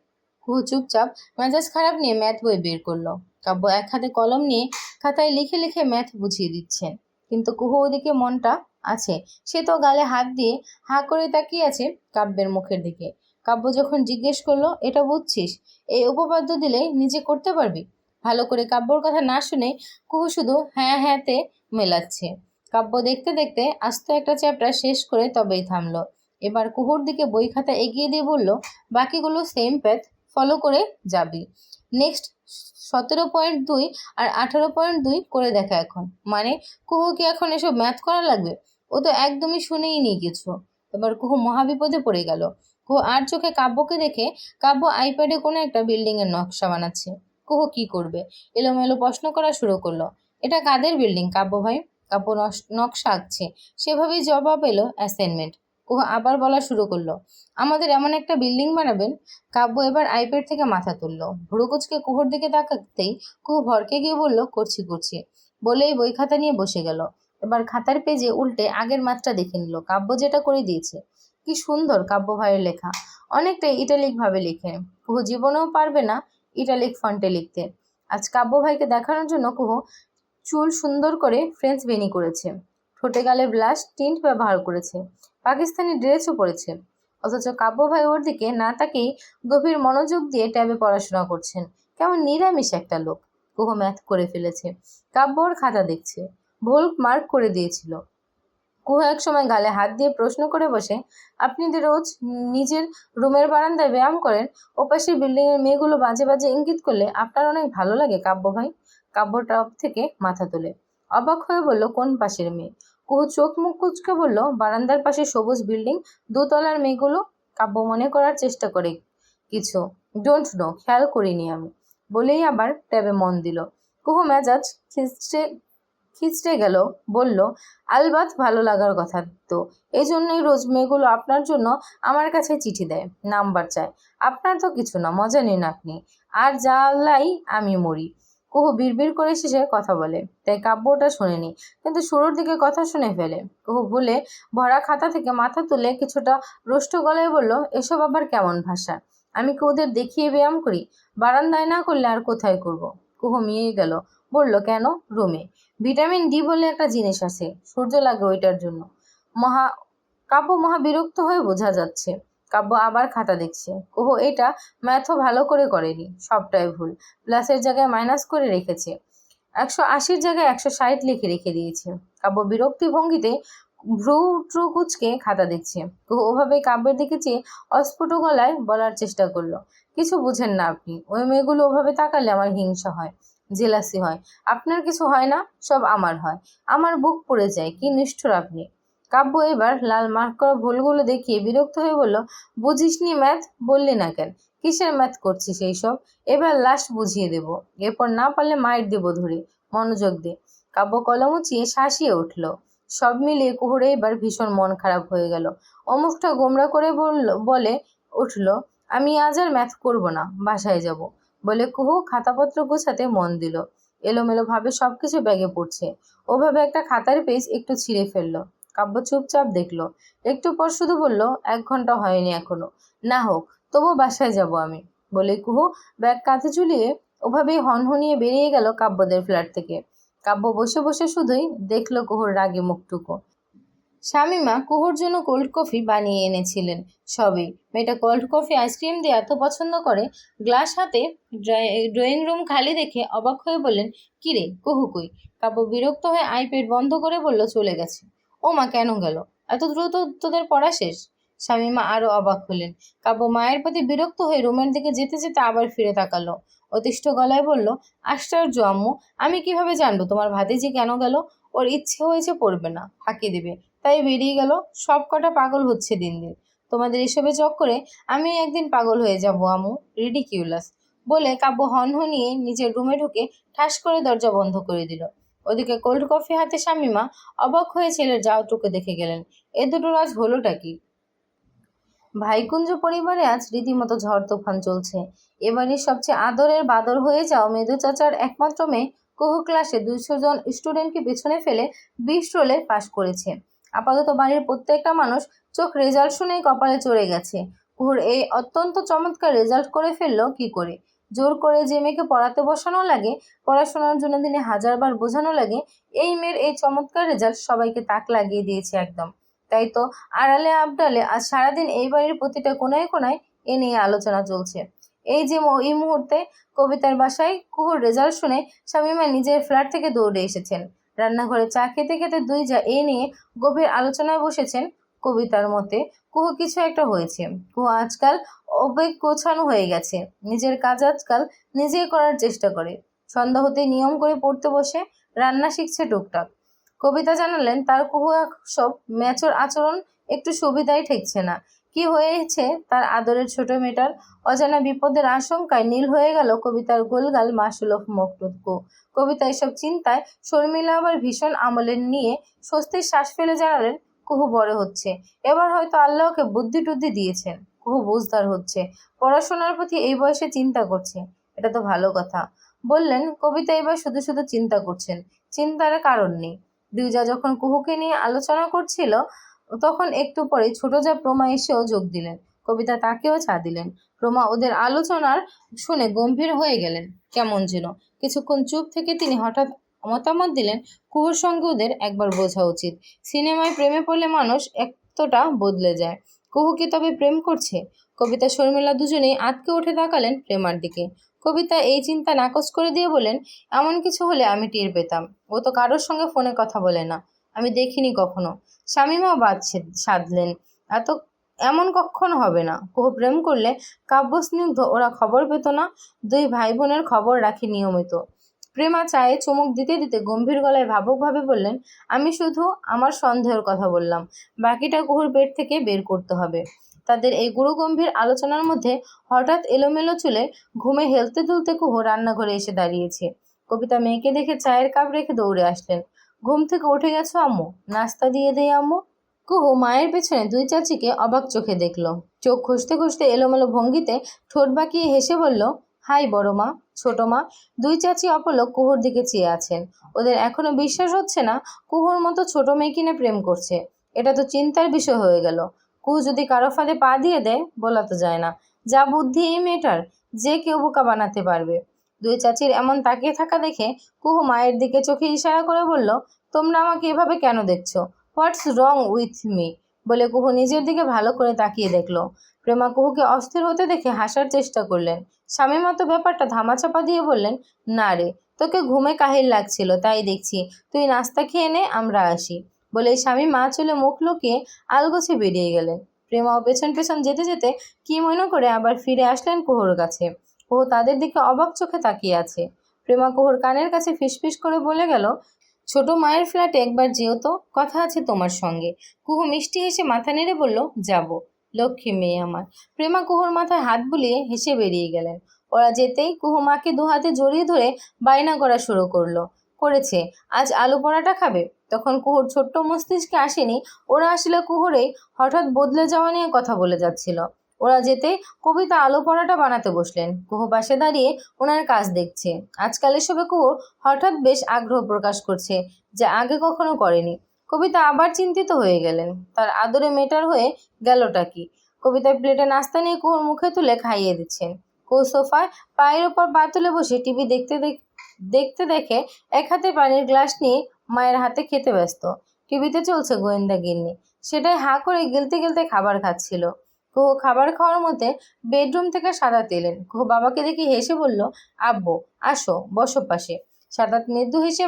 কুহু চুপচাপ মেজাজ খারাপ নিয়ে ম্যাথ বই বের করলো। কাব্য এক হাতে কলম নিয়ে খাতায় লিখে লিখে ম্যাথ বুঝিয়ে দিচ্ছেন। কিন্তু কুহু ওদিকে মনটা আছে। সে তো গালে হাত দিয়ে হাঁ করে তাকিয়ে আছে কাব্যের মুখের দিকে। কাব্য যখন জিজ্ঞেস করলো, এটা বুঝছিস? এই উপপাদ্য দিলে নিজে করতে পারবি? ভালো করে কাব্যর কথা না শুনে কুহু শুধু হ্যাঁ হ্যাঁতে মেলাচ্ছে। কাব্য দেখতে দেখতে আস্ত একটা চ্যাপ্টার শেষ করে তবেই থামলো। এবার কুহুর দিকে বই খাতা এগিয়ে দিয়ে বলল, বাকিগুলো সেম প্যাথ ফলো করে যাবি। নেক্সট 17.2 আর 18.2 করে দেখা এখন। মানে কুহু কি এখন এসব ম্যাথ করা লাগবে? ও তো একদমই শুনেই নি কিছু। এবার কুহু মহাবিপদে পড়ে গেল। কুহু আর চোখে কাব্যকে দেখে কাব্য আইপ্যাডে কোনো একটা বিল্ডিং এর নকশা বানাচ্ছে। কুহু কি করবে? এলোমেলো প্রশ্ন করা শুরু করলো। এটা কাদের বিল্ডিং কাব্য ভাই? কাব্য নকশা আঁকছে। সেভাবেই জবাব এলো অ্যাসাইনমেন্ট। কুহু আবার বলা শুরু করলো, আমাদের এমন একটা বিল্ডিং বানাবেন। কাব্য এবার আইপ্যাড থেকে মাথা তুললো। ভুরু কুচকে কুহুর দিকে তাকাতেই কুহু ভরকে গিয়ে বলল, করছি করছি বলেই বই খাতা নিয়ে বসে গেল। এবার খাতার পেজে উল্টে আগের মাত্রা দেখে নিল কাব্য যেটা করে দিয়েছে। কি সুন্দর কাব্য ভাইয়ের লেখা, অনেকটাই ইটালিক ভাবে লেখে। কুহু জীবনেও পারবে না ইটালিক ফন্টে লিখতে। আজ কাব্য ভাইকে দেখানোর জন্য কুহু চুল সুন্দর করে ফ্রেঞ্চ বেনি করেছে, ঠোঁটে গালে ব্লাশ টিন্ট ব্যবহার করেছে, পাকিস্তানি ড্রেসও পরেছে। অথচ কাব্য ভাই ওর দিকে না তাকেই গভীর মনোযোগ দিয়ে ট্যাবে পড়াশোনা করছেন। কেমন নিরামিষ একটা লোক। কুহু ম্যাথ করে ফেলেছে। কাব্য ওর খাতা দেখছে। ভুল মার্ক করে দিয়েছিল। কুহু এক সময় গালে হাত দিয়ে প্রশ্ন করে বসে, আপনি যে রোজ নিজের রুমের বারান্দায় ব্যায়াম করেন, ওপাশের বিল্ডিং এর মেয়েগুলো বাজে বাজে ইঙ্গিত করলে আপনার অনেক ভালো লাগে কাব্য ভাই? কাব্য টপ থেকে মাথা তোলে। অবাক হয়ে বলল, কোন পাশের মেয়ে? কুহু চোখ মুখ কুচকে বলল, বারান্দার পাশে সবুজ বিল্ডিং, দোতলার মেয়েগুলো। কাব্য মনে করার চেষ্টা করে কিছু, ডোন্ট নো, খেয়াল করিনি আমি বলেই আবার ট্যাবে মন দিল। কুহু মেজাজ খিচড়ে গেল, বলল, আলবাত ভালো লাগার কথা তো, এই জন্যই রোজ মেয়েগুলো আপনার জন্য আমার কাছে চিঠি দেয়, নাম্বার চায়। আপনার তো কিছু না, মজা নিন আপনি, আর জ্বালাই আমি মরি। কুহু বিড়বিড় করে শেষে কথা বলে, তাই কাব্য ওটা শোনেনি, কিন্তু শুরুর দিকে কথা শুনে ফেলে। কুহু ভুলে ভরা খাতা থেকে মাথা তুলে কিছুটা রোষ্ট গলায় বলল, এসব আবার কেমন ভাষা? আমি কি ওদের দেখিয়ে ব্যায়াম করি? বারান্দায় না করলে আর কোথায় করব? কুহু মিয়ে গেল, বলল, কেন? রুমে ভিটামিন ডি বলে একটা জিনিস আছে, সূর্য লাগে ওইটার জন্য। মহা মহা বিরক্ত হয়ে বোঝা যাচ্ছে। কাব্য আবার খাতা দেখছে। কুহু এটা ম্যাথও ভালো করে করেনি, সবটাই ভুল। প্লাসের জায়গায় মাইনাস করে রেখেছে, 180 জায়গায় 160 লিখে রেখে দিয়েছে। কাব্য বিরক্তি ভঙ্গিতে ভ্রু ট্রু কুচকে খাতা দেখছে। কুহু ওভাবেই কাব্যের দিকে চেয়ে অস্ফুট গলায় বলার চেষ্টা করলো, কিছু বুঝেন না আপনি, ওই মেয়েগুলো ওভাবে তাকালে আমার হিংসা হয়, জেলাসি হয়। আপনার কিছু হয় না, সব আমার হয়। আমার বুক পুড়ে যায়, কি নিষ্ঠুর আপনি। কাব্য এবার লাল মার্ক করা ভুলগুলো দেখিয়ে বিরক্ত হয়ে বলল, বুঝিসনি ম্যাথ, বললি না কেন? কিসের ম্যাথ করছিস এইসব? এবার লাস্ট বুঝিয়ে দেব, এরপর না পারলে মাইর দেব ধরে, মনোযোগ দে। কাব্য কলম উঁচিয়ে শাসিয়ে উঠল। সব মিলিয়ে কুহুরে এবার ভীষণ মন খারাপ হয়ে গেল। অমুখটা গোমরা করে বলে উঠল, আমি আজ আর ম্যাথ করব না, বাসায় যাব বলে কুহু খাতাপত্র গোছাতে মন দিল। এলোমেলো ভাবে সবকিছু ব্যাগে পড়ছে। ওভাবে একটা খাতার পেজ একটু ছিঁড়ে ফেললো। কাব্য চুপচাপ দেখলো। একটু পর শুধু বলল, 1 ঘন্টা হয়নি এখনো। না হোক, তবু বাসায় যাব আমি বলে কুহু ব্যাগ কাঁধে ঝুলিয়ে ওভাবেই হনহনিয়ে বেরিয়ে গেল কাব্যদের ফ্ল্যাট থেকে। কাব্য বসে বসে শুধুই দেখলো কুহুর রাগে মুখটুকু। শামিমা কুহুর জন্য কোল্ড কফি বানিয়ে এনেছিলেন সবেই। মেয়েটা কোল্ড কফি আইসক্রিম দিয়ে এত পছন্দ করে। গ্লাস হাতে ড্রয়িং রুম খালি দেখে অবাক হয়ে বললেন, কিরে কুহু কই? কাব্য বিরক্ত হয়ে আইপ্যাড বন্ধ করে বলল, চলে গেছে। ও মা, কেন গেল? এত দ্রুত তোদের পড়া শেষ? শামিমা আরো অবাক হলেন। কাব্য মায়ের প্রতি বিরক্ত হয়ে রুমের দিকে যেতে যেতে আবার ফিরে তাকালো। অতিষ্ঠ গলায় বলল, আশ্চর্য আম্মু, আমি কিভাবে জানবো তোমার ভাতিজি কেন গেল? ওর ইচ্ছে হয়েছে পড়বে না, ফাঁকি দেবে, তাই বেরিয়ে গেল। সব কটা পাগল হচ্ছে দিন দিন। তোমাদের এসবে চক্করে আমি একদিন পাগল হয়ে যাবো আম্মু, রিডিকিউলাস বলে কাব্য হনহনিয়ে নিজের রুমে ঢুকে ঠাস করে দরজা বন্ধ করে দিল। ওদিকে কোল্ড কফি হাতে শামিমা অবাক হয়ে ছেলের যাওটুকু দেখে গেলেন। এ দুটোর আজ হলোটা কি? ভাইকুঞ্জ পরিবারে আজ রীতিমতো ঝড় তুফান চলছে। এবারের সবচেয়ে আদরের বাদর হয়ে যাও মেদু চাচার একমাত্র মেয়ে কুহু ক্লাসে 200 জন স্টুডেন্টকে পেছনে ফেলে 20 রোলে পাশ করেছে। আপাতত বাড়ির প্রত্যেকটা মানুষ চোখ রেজাল্ট শুনেই কপালে চড়ে গেছে। কুহুর এই অত্যন্ত চমৎকার রেজাল্ট করে ফেললো কি করে? জোর করে যে মেয়েকে পড়াতে বসানো লাগে, পড়াশোনার জন্য দিনে 1000বার বোঝানো লাগে, এই মেয়ের এই চমৎকার রেজাল্ট সবাইকে তাক লাগিয়ে দিয়েছে একদম। তাই তো আড়ালে আবডালে আজ সারাদিন এই বাড়ির প্রতিটা কোনায় কোনায় এ নিয়ে আলোচনা চলছে। এই মুহূর্তে কবিতার বাসায় কুহুর রেজাল্ট শুনে শামীমা নিজের ফ্ল্যাট থেকে দৌড়ে এসেছেন। রান্নাঘরে চা খেতে খেতে দুই যা এই নিয়ে গভীর আলোচনায় বসেছেন। কবিতার মতে কুহু কিছু একটা হয়েছে। কুহু আজকাল অবেগ গোছানো হয়ে গেছে। নিজের কাজ আজকাল নিজেই করার চেষ্টা করে। সন্ধ্যা হতে নিয়ম করে পড়তে বসে, রান্না শিখছে টুকটাক। কবিতা জানালেন তার কুহু সব ম্যাচোর আচরণ একটু সুবিধাই ঠেকছে না। কি হয়েছে তার আদরের ছোট মেয়েটার? অজানা বিপদের আশঙ্কায় নীল হয়ে গেল কবিতার গোলগাল মাসুলভ মুখটুকু। কবিতা এসব চিন্তায় শর্মিলা আবার ভীষণ আমলের নিয়ে স্বস্তির শ্বাস ফেলে জানালেন কুহু বড় হচ্ছে। এবার হয়তো আল্লাহকে বুদ্ধি টুদ্ধি দিয়েছেন। কুহু বুঝদার হচ্ছে, পড়াশোনার প্রতি এই বয়সে চিন্তা করছে। এটা তো ভালো কথা। বললেন কবিতা এবার শুধু শুধু চিন্তা করছেন, চিন্তার কারণ নেই। দুইজা যখন কুহুকে নিয়ে আলোচনা করছিল তখন একটু পরে ছোট যা প্রমা এসেও যোগ দিলেন। কবিতা তাকেও চা দিলেন। প্রমা ওদের আলোচনার শুনে গম্ভীর হয়ে গেলেন। কেমন যেন কিছুক্ষণ চুপ থেকে তিনি হঠাৎ মতামত দিলেন, কুহুর সঙ্গে ওদের একবার বোঝা উচিত। সিনেমায় প্রেমে পড়লে মানুষ এতটা বদলে যায়। কুহু কি তবে প্রেম করছে? কবিতা শর্মিলা দুজনেই আঁতকে উঠে তাকালেন প্রেমার দিকে। কবিতা এই চিন্তা নাকচ করে দিয়ে বলেন, এমন কিছু হলে আমি টের পেতাম। ও তো কারোর সঙ্গে ফোনে কথা বলে না, আমি দেখিনি কখনো। শামীমাও বাদ সাধলেন, এমন কখনো হবে না। কুহু প্রেম করলে কাব্যস্নিগ্ধ ওরা খবর পেত না? দুই ভাই বোনের খবর রাখি নিয়মিত। প্রেমা চায়ে চুমুক দিতে দিতে গম্ভীর গলায় ভাবুকভাবে বললেন, আমি শুধু আমার সন্দেহের কথা বললাম, বাকিটা কুহুর পেট থেকে বের করতে হবে। তাদের এই গুরুগম্ভীর আলোচনার মধ্যে হঠাৎ এলোমেলো চুলে ঘুমে হেলতে দুলতে কুহু রান্নাঘরে এসে দাঁড়িয়েছে। কবিতা মেয়েকে দেখে চায়ের কাপ রেখে দৌড়ে আসলেন। ঘুম থেকে উঠে গেছো আম্মু? নাস্তা দিয়ে দেই আম্মু। কুহু মায়ের পেছনে দুই চাচিকে অবাক চোখে দেখল। চোখ ঘষতে ঘষতে এলোমেলো ভঙ্গিতে ঠোঁট বাঁকিয়ে হেসে বলল, হাই বড় মা, ছোট মা। দুই চাচি অপলক কুহুর দিকে চেয়ে আছেন। ওদের এখনো বিশ্বাস হচ্ছে না কুহুর মতো ছোট মেয়ে কিনে প্রেম করছে। এটা তো চিন্তার বিষয় হয়ে গেল। কুহু যদি কারো ফাঁদে পা দিয়ে দেয়, বলা তো যায় না। যা বুদ্ধি এই মেয়েটার, যে কেউ বোকা বানাতে পারবে। দুই চাচির এমন তাকিয়ে থাকা দেখে কুহু মায়ের দিকে চোখে ইশারা করে বলল, তোমরা আমাকে এভাবে কেন দেখছো? হোয়াটস রং উইথ মি? বলে কুহু নিজের দিকে ভালো করে তাকিয়ে দেখলো। প্রেমা কুহুকে অস্থির হতে দেখে হাসার চেষ্টা করলেন। শামীমা তো ব্যাপারটা ধামাচাপা দিয়ে বললেন, না রে, তোকে ঘুমে কাহিল লাগছিল তাই দেখছি, তুই নাস্তা খেয়ে নে, আমরা আসি। বলে শামীমা চলে মুখ লুকিয়ে আলগোছে বেরিয়ে গেলেন। প্রেমাও পেছন পেছন যেতে যেতে কি মনে করে আবার ফিরে আসলেন কুহুর কাছে। কুহু তাদের দিকে অবাক চোখে তাকিয়ে আছে। প্রেমা কুহুর কানের কাছে ফিসফিস করে বলে গেল, ছোট মায়ের ফ্ল্যাটে একবার যেও তো, কথা আছে তোমার সঙ্গে। কুহু মিষ্টি হেসে মাথা নেড়ে বলল, যাব। লক্ষ্মী মেয়ে আমার। প্রেমা কুহুর মাথায় হাত বুলিয়ে হেসে বেরিয়ে গেলেন। ওরা যেতেই কুহু মাকে দুহাতে জড়িয়ে ধরে বায়না করা শুরু করেছে, আজ আলু পরাটা খাবে। তখন কুহুর ছোট্ট মস্তিষ্কে আসেনি ওরা আসলে কুহুরেই হঠাৎ বদলে যাওয়া নিয়ে কথা বলে যাচ্ছিল। ওরা যেতে কবিতা আলু পরাটা বানাতে বসলেন। কুহু পাশে দাঁড়িয়ে ওনার কাজ দেখছে। আজকাল এসবে কুহু হঠাৎ বেশ আগ্রহ প্রকাশ করছে, যা আগে কখনো করেনি। কবিতা আবার চিন্তিত হয়ে গেলেন, তার আদরে মেটার হয়ে গেলটা কি। কবিতার প্লেটে নাস্তা নিয়ে কুহুর মুখে তুলে খাইয়ে দিচ্ছেন। কুহু সোফায় পায়ের ওপর পা তুলে বসে টিভি দেখতে দেখে এক হাতে পানির গ্লাস নিয়ে মায়ের হাতে খেতে ব্যস্ত। টিভিতে চলছে গোয়েন্দা গিন্নি, সেটাই হাঁ করে গিলতে গিলতে খাবার খাচ্ছিল। কুহু খাবার খাওয়ার মধ্যে বেডরুম থেকে সাদাত এলেন। কুহু বাবাকে দেখে হেসে বলল, আব্বু আসো, বসো পাশে। সাদাত মৃদু হেসে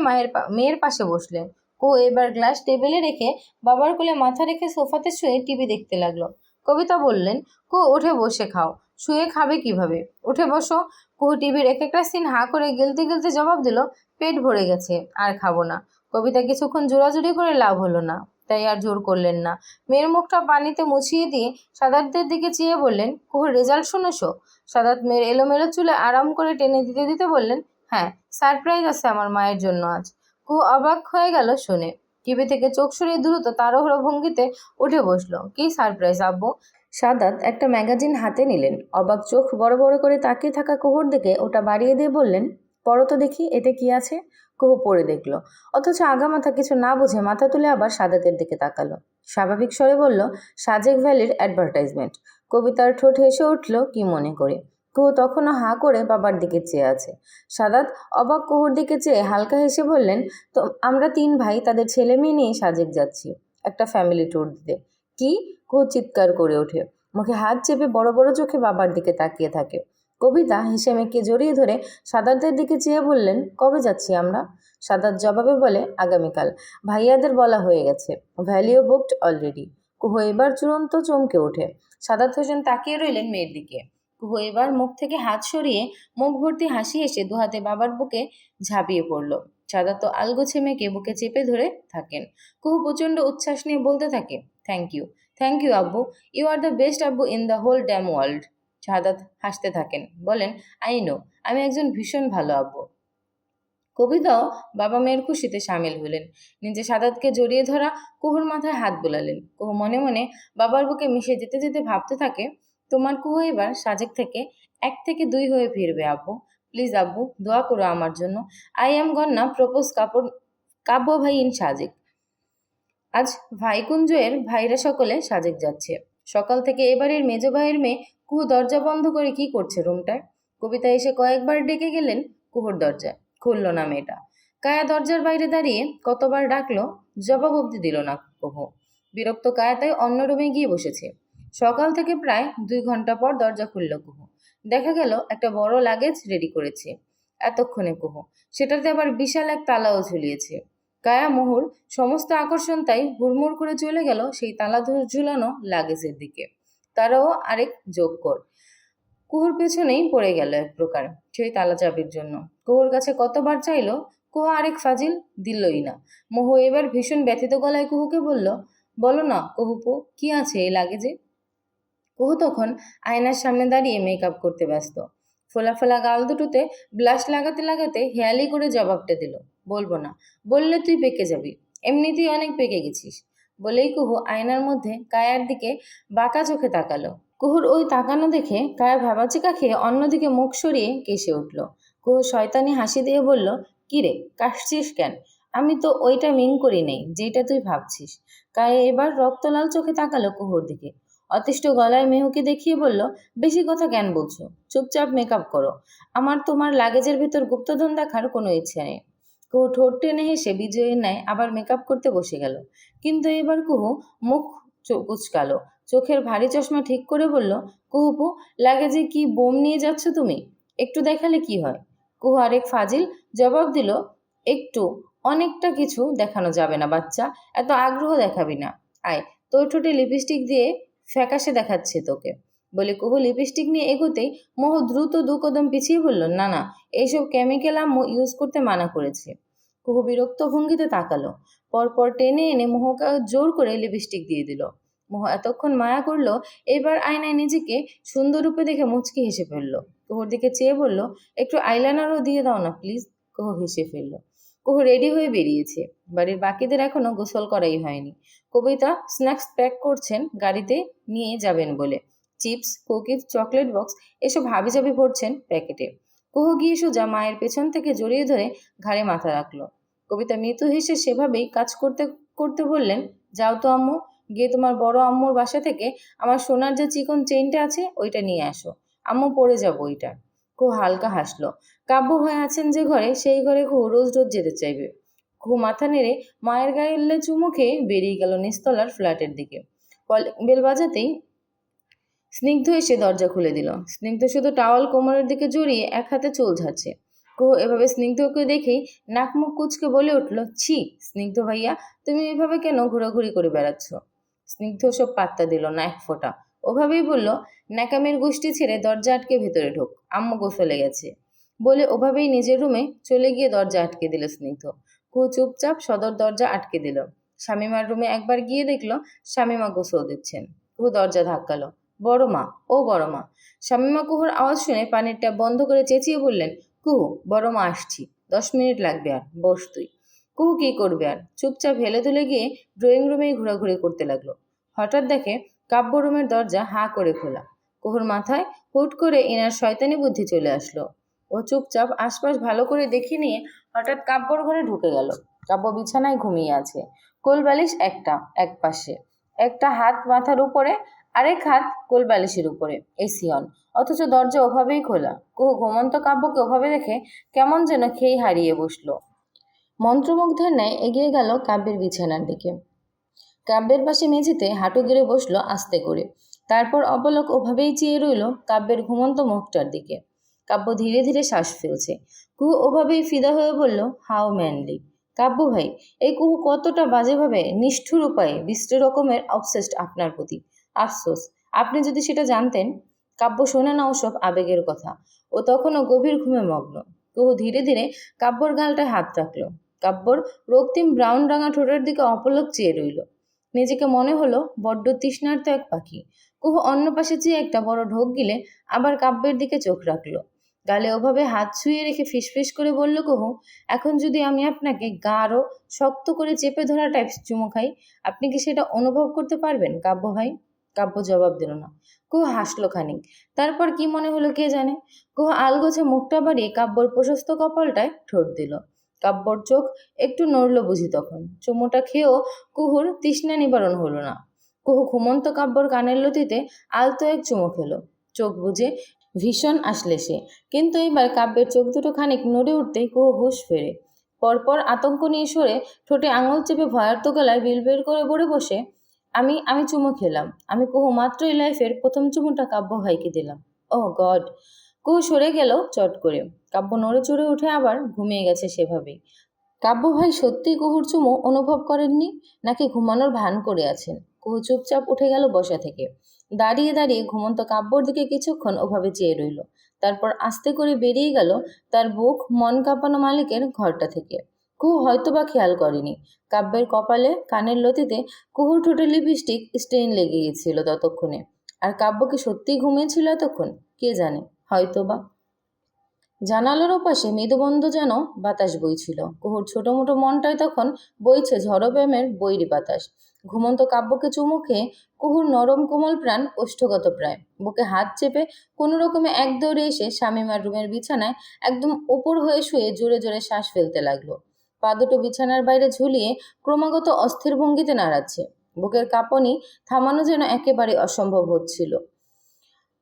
মেয়ের পাশে বসলেন। কুহু এবার গ্লাস টেবিলে রেখে বাবার কোলে মাথা রেখে সোফাতে শুয়ে টিভি দেখতে লাগলো। কবিতা বললেন, কুহু উঠে বসে খাও, শুয়ে খাবে কিভাবে? উঠে বসো। কুহু টিভির এক একটা সিন হাঁ করে গিলতে গিলতে জবাব দিল, পেট ভরে গেছে, আর খাবো না। কবিতা কিছুক্ষণ জোরাজুরি করে লাভ হলো না, তাই আর জোর করলেন না। মেয়ের মুখটা পানিতে মুছিয়ে দিয়ে সাদাতের দিকে চেয়ে বললেন, কুহুর রেজাল্ট শুনেছো? সাদাত মেয়ের এলোমেলো চুলে আরাম করে টেনে দিতে দিতে বললেন, হ্যাঁ, সারপ্রাইজ আছে আমার মায়ের জন্য আজ। কুহু অবাক হয়ে গেল শুনে। টিভি থেকে চোখ সরিয়ে দ্রুত তাড়াহুড়ো ভঙ্গিতে উঠে বসলো। কি সারপ্রাইজ আব্বু? সাদাত একটা ম্যাগাজিন হাতে নিলেন। অবাক চোখ বড় বড় করে তাকিয়ে থাকা কুহুর দিকে ওটা বাড়িয়ে দিয়ে বললেন, পড়ো তো দেখি, এতে কি আছে? কুহু পড়ে দেখলো, অথচ আগামাথা কিছু না বুঝে মাথা তুলে আবার সাদাতের দিকে তাকালো। স্বাভাবিক স্বরে বলল, সাজেক ভ্যালির অ্যাডভার্টাইজমেন্ট। কবিতার ঠোঁট হেসে উঠল কি মনে করে। কুহু তখনও হাঁ করে বাবার দিকে চেয়ে আছে। সাদাত অবাক কুহুর দিকে চেয়ে হালকা হেসে বললেন, তো আমরা 3 ভাই তাদের ছেলে মেয়ে নিয়ে সাজেক যাচ্ছি একটা ফ্যামিলি ট্যুর দিতে। কি? কুহু চিৎকার করে ওঠে, মুখে হাত চেপে বড় বড় চোখে বাবার দিকে তাকিয়ে থাকে। কবিতা হেসে মেয়েকে জড়িয়ে ধরে সাদাতের দিকে চেয়ে বললেন, কবে যাচ্ছি আমরা? সাদাত জবাবে বলে, আগামীকাল। ভাইয়াদের বলা হয়ে গেছে, ভ্যালিও বুকড অলরেডি। কুহু এবার চূড়ান্ত চমকে ওঠে। সাদাত হোসেন তাকিয়ে রইলেন মেয়ের দিকে। কুহু এবার মুখ থেকে হাত সরিয়ে মুখ ভর্তি হাসি এসে দুহাতে বাবার বুকে ঝাঁপিয়ে পড়ল। সাদাত তো আলগোছে মেয়েকে বুকে চেপে ধরে থাকেন। কুহু প্রচণ্ড উচ্ছ্বাস নিয়ে বলতে থাকে, থ্যাংক ইউ আব্বু, ইউ আর দ্য বেস্ট আব্বু in the whole damn world. Shahadat হাসতে থাকেন, বলেন, আই নো, আমি একজন ভীষণ ভালো আব্বু। কবিতাও বাবা মেয়ের খুশিতে সামিল হলেন। নিজে সাদাতকে জড়িয়ে ধরা কুহুর মাথায় হাত বোলালেন। কুহু মনে মনে বাবার বুকে মিশে যেতে যেতে ভাবতে থাকে, তোমার কুহু এবার সাজেক থেকে 1 থেকে 2 হয়ে ফিরবে আব্বু। প্লিজ আব্বু, দোয়া করো আমার জন্য। আই অ্যাম গন্না প্রপোজ কাব্য ভাই ইন সাজেক। আজ ভাইকুঞ্জয়ের ভাইরা সকলে সাজেক যাচ্ছে। সকাল থেকে এবারের মেজ ভাইয়ের মেয়ে কুহু দরজা বন্ধ করে কি করছে রুমটায়? কবিতা এসে কয়েকবার ডেকে গেলেন কুহুর দরজায়, খুলল না মেয়েটা। কায়া দরজার বাইরে দাঁড়িয়ে কতবার ডাকলো, জবাব অব্দি দিল না কুহু। বিরক্ত কায়া তাই অন্য রুমে গিয়ে বসেছে। সকাল থেকে প্রায় 2 ঘন্টা পর দরজা খুলল কুহু। দেখা গেল একটা বড় লাগেজ রেডি করেছে এতক্ষণে কুহু। সেটাতে আবার বিশাল এক তালাও ঝুলিয়েছে। কায়া মোহর সমস্ত আকর্ষণ তাই হুড়মুড় করে চলে গেল সেই তালা ঝুলানো লাগেজের দিকে। তারাও আরেক যোগ কর। কুহুর পেছনেই পড়ে গেল এক প্রকার সেই তালা চাবির জন্য। কুহুর কাছে কতবার চাইলো, কুহু আরেক ফাজিল দিলই না। মোহু এবার ভীষণ ব্যথিত গলায় কুহুকে বলল, বলো না কুহুপু, কি আছে এই লাগেজে? কুহু তখন আয়নার সামনে দাঁড়িয়ে মেকআপ করতে ব্যস্ত। ফোলা ফোলা গাল দুটোতে ব্লাশ লাগাতে লাগাতে হেয়ালি করে জবাবটা দিল, বলবো না, বললে তুই পেকে যাবি, এমনিতেই অনেক পেকে গেছিস। বলেই কুহু আয়নার মধ্যে কায়ার দিকে বাঁকা চোখে তাকালো। কুহুর ওই তাকানো দেখে কায়া ভ্যাবাচিকা খেয়ে অন্যদিকে মুখ সরিয়ে কেসে উঠল। কুহু শয়তানি হাসি দিয়ে বলল, কিরে কাশছিস কেন? আমি তো ওইটা মিন করি নেই যেটা তুই ভাবছিস। কায়া এবার রক্তলাল চোখে তাকালো কুহুর দিকে। অতিষ্ঠ গলায় মেহুকে দেখিয়ে বলল, বেশি কথা কেন বলছো? চুপচাপ মেকআপ করো। আমার তোমার লাগেজের ভেতর গুপ্তধন দেখার কোনো ইচ্ছে নেই। কুহু ঠোঁট টেনে হেসে বিজয়ীর ন্যায় আবার মেকআপ করতে বসে গেল। কিন্তু এবার কুহু মুখ কুচকালো, চোখের ভারী চশমা ঠিক করে বলল, কুহুপু, লাগেজে কি বোম নিয়ে যাচ্ছ তুমি? একটু দেখালে কি হয়? কুহু আরেক ফাজিল জবাব দিল, একটু অনেকটা কিছু দেখানো যাবে না বাচ্চা, এত আগ্রহ দেখাবি না। আয়, তোর ঠোঁটে লিপস্টিক দিয়ে ফ্যাকাশে দেখাচ্ছে তোকে। বলে কুহু লিপস্টিক নিয়ে এগোতেই মোহ দ্রুত 2 কদম পিছিয়ে বলল, না না, এইসব কেমিক্যাল আম্মু ইউজ করতে মানা করেছে। কুহু বিরক্ত ভঙ্গিতে তাকালো। পরপর টেনে এনে মোহকে জোর করে লিপস্টিক দিয়ে দিল। মোহ এতক্ষণ মায়া করলো, এবার আয়নায় নিজেকে সুন্দর রূপে দেখে মুচকি হেসে ফেলল। কুহুর দিকে চেয়ে বলল, একটু আইলাইনারও দিয়ে দাও না প্লিজ। কুহু হেসে ফেলল। কুহু রেডি হয়ে বেরিয়েছে। বাড়ির বাকিদের এখনো গোসল করাই হয়নি। কবিতা স্ন্যাক্স প্যাক করছেন গাড়িতে নিয়ে যাবেন বলে। চিপস, কুকিজ, চকলেট বক্স এসব হাবিজাবি ভরছেন প্যাকেটে। কুহু গিয়ে সোজা মায়ের পেছন থেকে জড়িয়ে ধরে ঘাড়ে মাথা রাখলো। কবিতা মৃদু হেসে সেভাবেই কাজ করতে করতে বললেন, যাও তো আম্মু, গিয়ে তোমার বড় আম্মুর বাসা থেকে আমার সোনার যে চিকন চেইনটা আছে ওইটা নিয়ে আসো। আম্মু পরে যাবো ওইটা। কুহু হালকা হাসলো। কাব্য ভাই আছেন যে ঘরে, সেই ঘরে কুহু রোজ রোজ যেতে চাইবে। কুহু মাথা নেড়ে মায়ের গায়ে চুমু খেয়ে বেরিয়ে গেল নিচতলার ফ্ল্যাটের দিকে। বেল বাজাতেই স্নিগ্ধ এসে দরজা খুলে দিল। স্নিগ্ধ শুধু টাওয়াল কোমরের দিকে জড়িয়ে এক হাতে চুল ঝাড়ছে। কুহু এভাবে স্নিগ্ধকে দেখেই নাক মুখ কুচকে বলে উঠল, ছি স্নিগ্ধ ভাইয়া, তুমি এভাবে কেন ঘোরাঘুরি করে বেড়াচ্ছ? স্নিগ্ধ সব পাত্তা দিল না এক ফোঁটা। ওভাবেই বলল, ন্যাকামের গোষ্ঠী ছেড়ে দরজা আটকে ভেতরে ঢোক, আম্মু গোসলে গেছে। বলে ওভাবেই নিজের রুমে চলে গিয়ে দরজা আটকে দিল স্নিগ্ধ। কুহু চুপচাপ সদর দরজা আটকে দিল। শামিমার রুমে একবার গিয়ে দেখলো শামিমা গোসল দিচ্ছেন। কুহু দরজা ধাক্কালো। বড় মা, ও বড় মা। শামিমা কুহুর আওয়াজ শুনে পানির ট্যাপ বন্ধ করে চেঁচিয়ে বললেন, কুহু, বড় মা আসছি, 10 মিনিট লাগবে, আর বস তুই। কুহু কি করবে আর, চুপচাপ হেলে দুলে গিয়ে ড্রয়িং রুমেই ঘোরাঘুরি করতে লাগলো। হঠাৎ দেখে কাব্য রুমের দরজা হাঁ করে খোলা। কুহুর মাথায় হুট করে ইনার শয়তানি বুদ্ধি চলে আসলো। ও চুপচাপ আশপাশ ভালো করে দেখে নিয়ে হঠাৎ কাব্যর ঘরে ঢুকে গেল। কাব্য বিছানায় ঘুমিয়ে আছে। কোলবালিশ একটা এক পাশে, একটা হাত মাথার উপরে, আরেক হাত কোলবালিশের উপরে, এসি অন, অথচ দরজা ওভাবেই খোলা। কুহু ঘুমন্ত কাব্যকে ওভাবে দেখে কেমন যেন খেই হারিয়ে বসলো। মন্ত্রমুগ্ধের ন্যায় এগিয়ে গেল কাব্যের বিছানার দিকে। কাব্যের পাশে মেঝেতে হাঁটু গেড়ে বসলো আস্তে করে। তারপর অপলক ওভাবেই চেয়ে রইল কাব্যের ঘুমন্ত মুখটার দিকে। কাব্য ধীরে ধীরে শ্বাস ফেলছে। কুহু ওভাবেই ফিদা হয়ে বলল, হাউ ম্যানলি। কাব্য ভাই, এই কুহু কতটা বাজেভাবে নিষ্ঠুর উপায়ে বিশ্রী রকমের অবসেসড আপনার প্রতি। আফসোস, আপনি যদি সেটা জানতেন। কাব্য শোনে না ওসব আবেগের কথা। ও তখনও গভীর ঘুমে মগ্ন। কুহু ধীরে ধীরে কাব্যর গালটায় হাত রাখলো। কাব্যর রক্তিম ব্রাউন রাঙা ঠোঁটের দিকে অপলক চেয়ে রইল। নিজেকে মনে হলো বড্ড তৃষ্ণার্ত এক পাখি। কুহু অন্য পাশে চেয়ে একটা বড় ঢোক গিলে আবার কাব্যের দিকে চোখ রাখলো। গালে ওভাবে হাত ছুঁয়ে রেখে ফিসফিস করে বলল কুহু, এখন যদি আমি আপনাকে গাঢ় শক্ত করে চেপে ধরা টাইপ চুমো খাই, আপনি কি সেটা অনুভব করতে পারবেন কাব্য ভাই? কাব্য জবাব দিল না। কুহু হাসলো খানিক। তারপর কি মনে হলো কে জানে। কুহু আলগোছে মুখটা বাড়িয়ে কাব্যর প্রশস্ত কপালটায় ঠোঁট দিল। কাব্যর চোখ একটু নড়ল বুঝি তখন। চুমোটা খেয়েও কুহুর তৃষ্ণা নিবারণ হলো না। কুহু ঘুমন্ত কাব্যর কানের লতিতে আলতো এক চুমো খেলো। চোখ বুজে ভীষণ আসলে সে, কিন্তু এবার কাব্যের চোখ দুটো খানিক নড়ে উঠতেই কুহু হুঁশ ফেরে। পরপর আতঙ্ক নিয়ে সরে ঠোঁটে আঙুল চেপে ভয়ার্ত গলায় বিলবিল করে পড়ে বসে, আমি আমি চুমো খেলাম। আমি কুহু মাত্রই লাইফের প্রথম চুমোটা কাব্য ভাইকে দিলাম। ও গড! কুহু সরে গেল চট করে। কাব্য নড়ে চড়ে উঠে আবার ঘুমিয়ে গেছে সেভাবেই। কাব্য ভাই সত্যিই কুহুর চুমো অনুভব করেননি, নাকি ঘুমানোর ভান করে আছেন? কুহু চুপচাপ উঠে গেল বসা থেকে। দাঁড়িয়ে দাঁড়িয়ে ঘুমন্ত কাব্যর দিকে কিছুক্ষণ ওভাবে চেয়ে রইল। তারপর আস্তে করে বেরিয়ে গেল তার বুক মন কাঁপানো মালিকের ঘরটা থেকে। কুহু হয়তোবা খেয়াল করেনি, কাব্যের কপালে কানের লতিতে কুহুর ঠোঁটে লিপস্টিক স্টেইন লেগে গিয়েছিল ততক্ষণে। আর কাব্য কি সত্যিই ঘুমিয়েছিল এতক্ষণ? কে জানে, হয়তোবা। জানালার ওপাশে মৃদুবন্ধ যেন বাতাস বইছিল। কুহুর ছোট মোটো মনটায় তখন বইছে ঝড়ো প্রেমের বৈরী বাতাস। ঘুমন্ত কাব্যকে চুমু খেয়ে কুহুর নরম কোমল প্রাণ ওষ্ঠগত প্রায়। বুকে হাত চেপে কোনো রকমে এক দৌড়ে এসে স্বামীমার রুমের বিছানায় একদম উপর হয়ে শুয়ে জোরে জোরে শ্বাস ফেলতে লাগলো। পা দুটো বিছানার বাইরে ঝুলিয়ে ক্রমাগত অস্থির ভঙ্গিতে নাড়াচ্ছে। বুকের কাঁপনি থামানো যেন একেবারে অসম্ভব হচ্ছিল।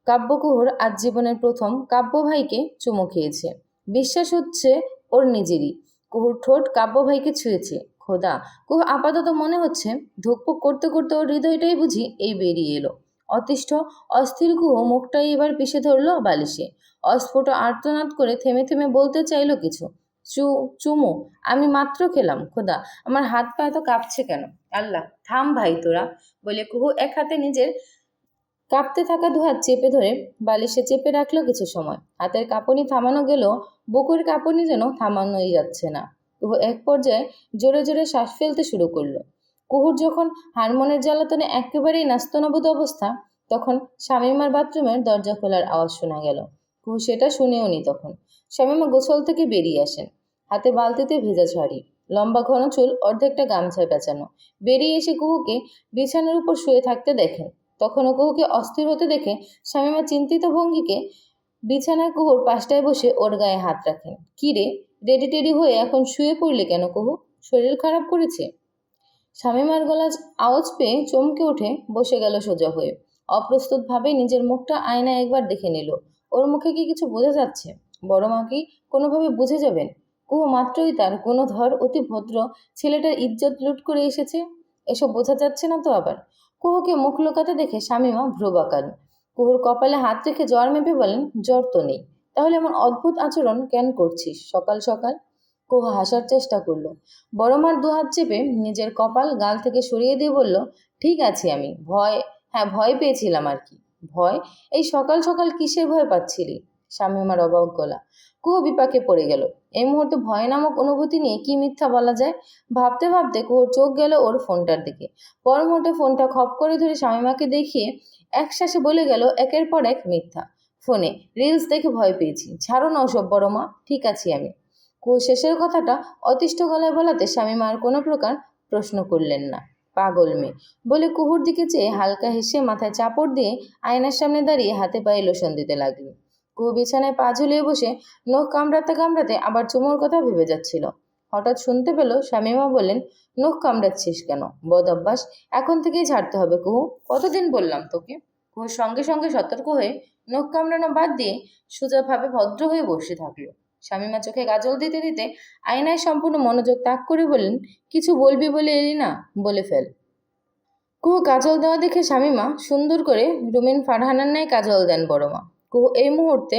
কাব্যকুহুর আজ জীবনের প্রথম কাব্য ভাইকে চুমো খেয়েছে। বিশ্বাস হচ্ছে ওর নিজেরই। কুহুর ঠোঁট কাব্য ভাইকে ছুঁয়েছে। খোদা, কুহু আপাতত মনে হচ্ছে ধুকপুক করতে করতে ওর হৃদয়টাই বুঝি এই বেরিয়ে এলো। অতিষ্ঠ অস্থির কুহু মুখটাই এবার পিষে ধরলো বালিশে। অস্ফুট আর্তনাদ করে থেমে থেমে বলতে চাইলো কিছু। চুমু আমি মাত্র খেলাম, খোদা আমার হাত পা এত কাঁপছে কেন? আল্লাহ, থাম ভাই তোরা, বলে কুহু এক হাতে নিজের কাঁপতে থাকা দুহাত চেপে ধরে বালিশে চেপে রাখলো কিছু সময়। হাতের কাঁপুনি থামানো গেলেও বুকের কাঁপুনি যেন থামানোই যাচ্ছে না। কুহু এক পর্যায়ে জোরে জোরে শ্বাস ফেলতে শুরু করলো। কুহুর যখন হারমোনের জ্বালাতনে একেবারেই নাস্তানাবুদ অবস্থা, তখন শামীমার বাথরুমের দরজা খোলার আওয়াজ শোনা গেল। কুহু সেটা শুনেও নি তখন। শামীমা গোসল থেকে বেরিয়ে আসেন। হাতে বালতিতে ভেজা শাড়ি, লম্বা ঘন চুল অর্ধেকটা গামছায় পেঁচানো। বেরিয়ে এসে কুহুকে বিছানার উপর শুয়ে থাকতে দেখেন। তখনও কুহুকে অস্থির হতে দেখে শামীমা চিন্তিত ভঙ্গিকে বিছানায় কুহুর পাশটায় বসে ওর গায়ে হাত রাখেন। কি রে, রেডি টেডি হয়ে এখন শুয়ে পড়লে কেন কুহু? শরীর খারাপ করেছে? শামীমার গলার আওয়াজ পেয়ে চমকে উঠে বসে গেল সোজা হয়ে। অপ্রস্তুতভাবে নিজের মুখটা আয়নায় একবার দেখে নিল। ওর মুখে কি কিছু বোঝা যাচ্ছে? বড় মা কি কোনোভাবে বুঝে যাবেন? কুহু মাত্রই তার গুণধর অতি ভদ্র ছেলেটার ইজ্জত লুট করে এসেছে। এসব বোঝা যাচ্ছে না তো আবার? কুহুকে মুখ লুকাতে দেখে শামীমা ভ্রু বাঁকান। কুহুর কপালে হাত রেখে জ্বর মেপে বলেন, জ্বর তো নেই, তাহলে এমন অদ্ভুত আচরণ কেন করছিস সকাল সকাল? কুহু হাসার চেষ্টা করলো। বড় মার দুহাত চেপে নিজের কপাল গাল থেকে সরিয়ে দিয়ে বলল, ঠিক আছি আমি, ভয় পেয়েছিলাম আর কি। ভয়? এই সকাল সকাল কিসের ভয় পাচ্ছিলি? শামীমার অবাক গলা। কুহু বিপাকে পড়ে গেল। এই মুহূর্তে ভয় নামক অনুভূতি নিয়ে কি মিথ্যা বলা যায়? ভাবতে ভাবতে কুহুর চোখ গেল ওর ফোনটার দিকে। পর মুহূর্তে ফোনটা খপ করে ধরে শামীমাকে দেখিয়ে একশ্বাসে বলে গেল একের পর এক মিথ্যা। ফোনে রিলস দেখে ভয় পেয়েছি, ছাড়ো না ওসব বড় মা, ঠিক আছি আমি। কুহু শেষের কথাটা অতিষ্ঠ গলায় বলাতে শামীমা আর কোনো প্রকার প্রশ্ন করলেন না। পাগল মেয়ে, বলে কুহুর দিকে চেয়ে হালকা হেসে মাথায় চাপড় দিয়ে আয়নার সামনে দাঁড়িয়ে হাতে পায়ে লোশন দিতে লাগলেন। কুহু বিছানায় পা ঝুলিয়ে বসে নখ কামড়াতে কামড়াতে আবার চুমোর কথা ভেবে যাচ্ছিল। হঠাৎ শুনতে পেল শামীমা বললেন, নখ কামড়াচ্ছিস কেন? বদ অভ্যাস এখন থেকেই ছাড়তে হবে কুহু, কতদিন বললাম তোকে? কুহুর সঙ্গে সঙ্গে সতর্ক হয়ে নখ কামড়ানো বাদ দিয়ে সোজাভাবে ভদ্র হয়ে বসে থাকলো। শামীমা চোখে কাজল দিতে দিতে আয়নায় সম্পূর্ণ মনোযোগ ত্যাগ করে বললেন, কিছু বলবি বলে এলি না, বলে ফেল। কুহু কাজল দেওয়া দেখে শামীমা সুন্দর করে রুমিন ফারহানার ন্যায় কাজল দেন বড় মা। কুহু এই মুহূর্তে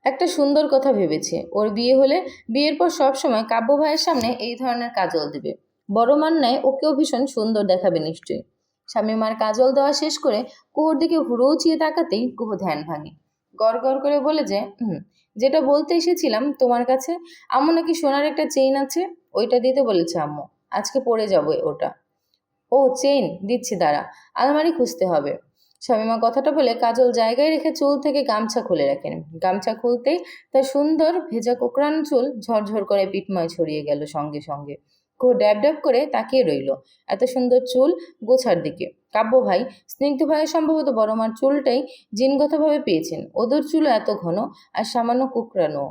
একটা সুন্দর কথা ভেবেছে, ওর বিয়ে হলে বিয়ের পর সব সময় কাব্য ভাইয়ের সামনে এই ধরনের কাজল দেবে। বড় মার ন্যায় ওকেও ভীষণ সুন্দর দেখাবে নিশ্চয়ই। শামীমার কাজল দেওয়া শেষ করে কুহুর দিকে হুড়ো উঁচিয়ে তাকাতেই কুহু ধ্যান ভাঙে। গড় গড় করে বলে যে, যেটা বলতে এসেছিলাম তোমার কাছে, আম্মু নাকি সোনার একটা চেইন আছে, ওইটা দিতে বলেছে আম্মু। আজকে পরে যাবো ওটা। ও চেইন দিচ্ছি, দাঁড়া, আলমারি খুঁজতে হবে। শামীমা কথাটা বলে কাজল জায়গায় রেখে চুল থেকে গামছা খুলে রাখেন। গামছা খুলতেই তার সুন্দর ভেজা কোকড়ানো চুল ঝরঝর করে পিঠময় ছড়িয়ে গেল সঙ্গে সঙ্গে। কো ড্যাব ড্যাব করে তাকিয়ে রইল এত সুন্দর চুল গোছার দিকে। কাব্য ভাই, স্নিগ্ধ ভাইয়ের সম্ভবত বড় মার চুলটাই জিনগতভাবে পেয়েছেন। ওদের চুলও এত ঘন আর সামান্য কুকড়ানো।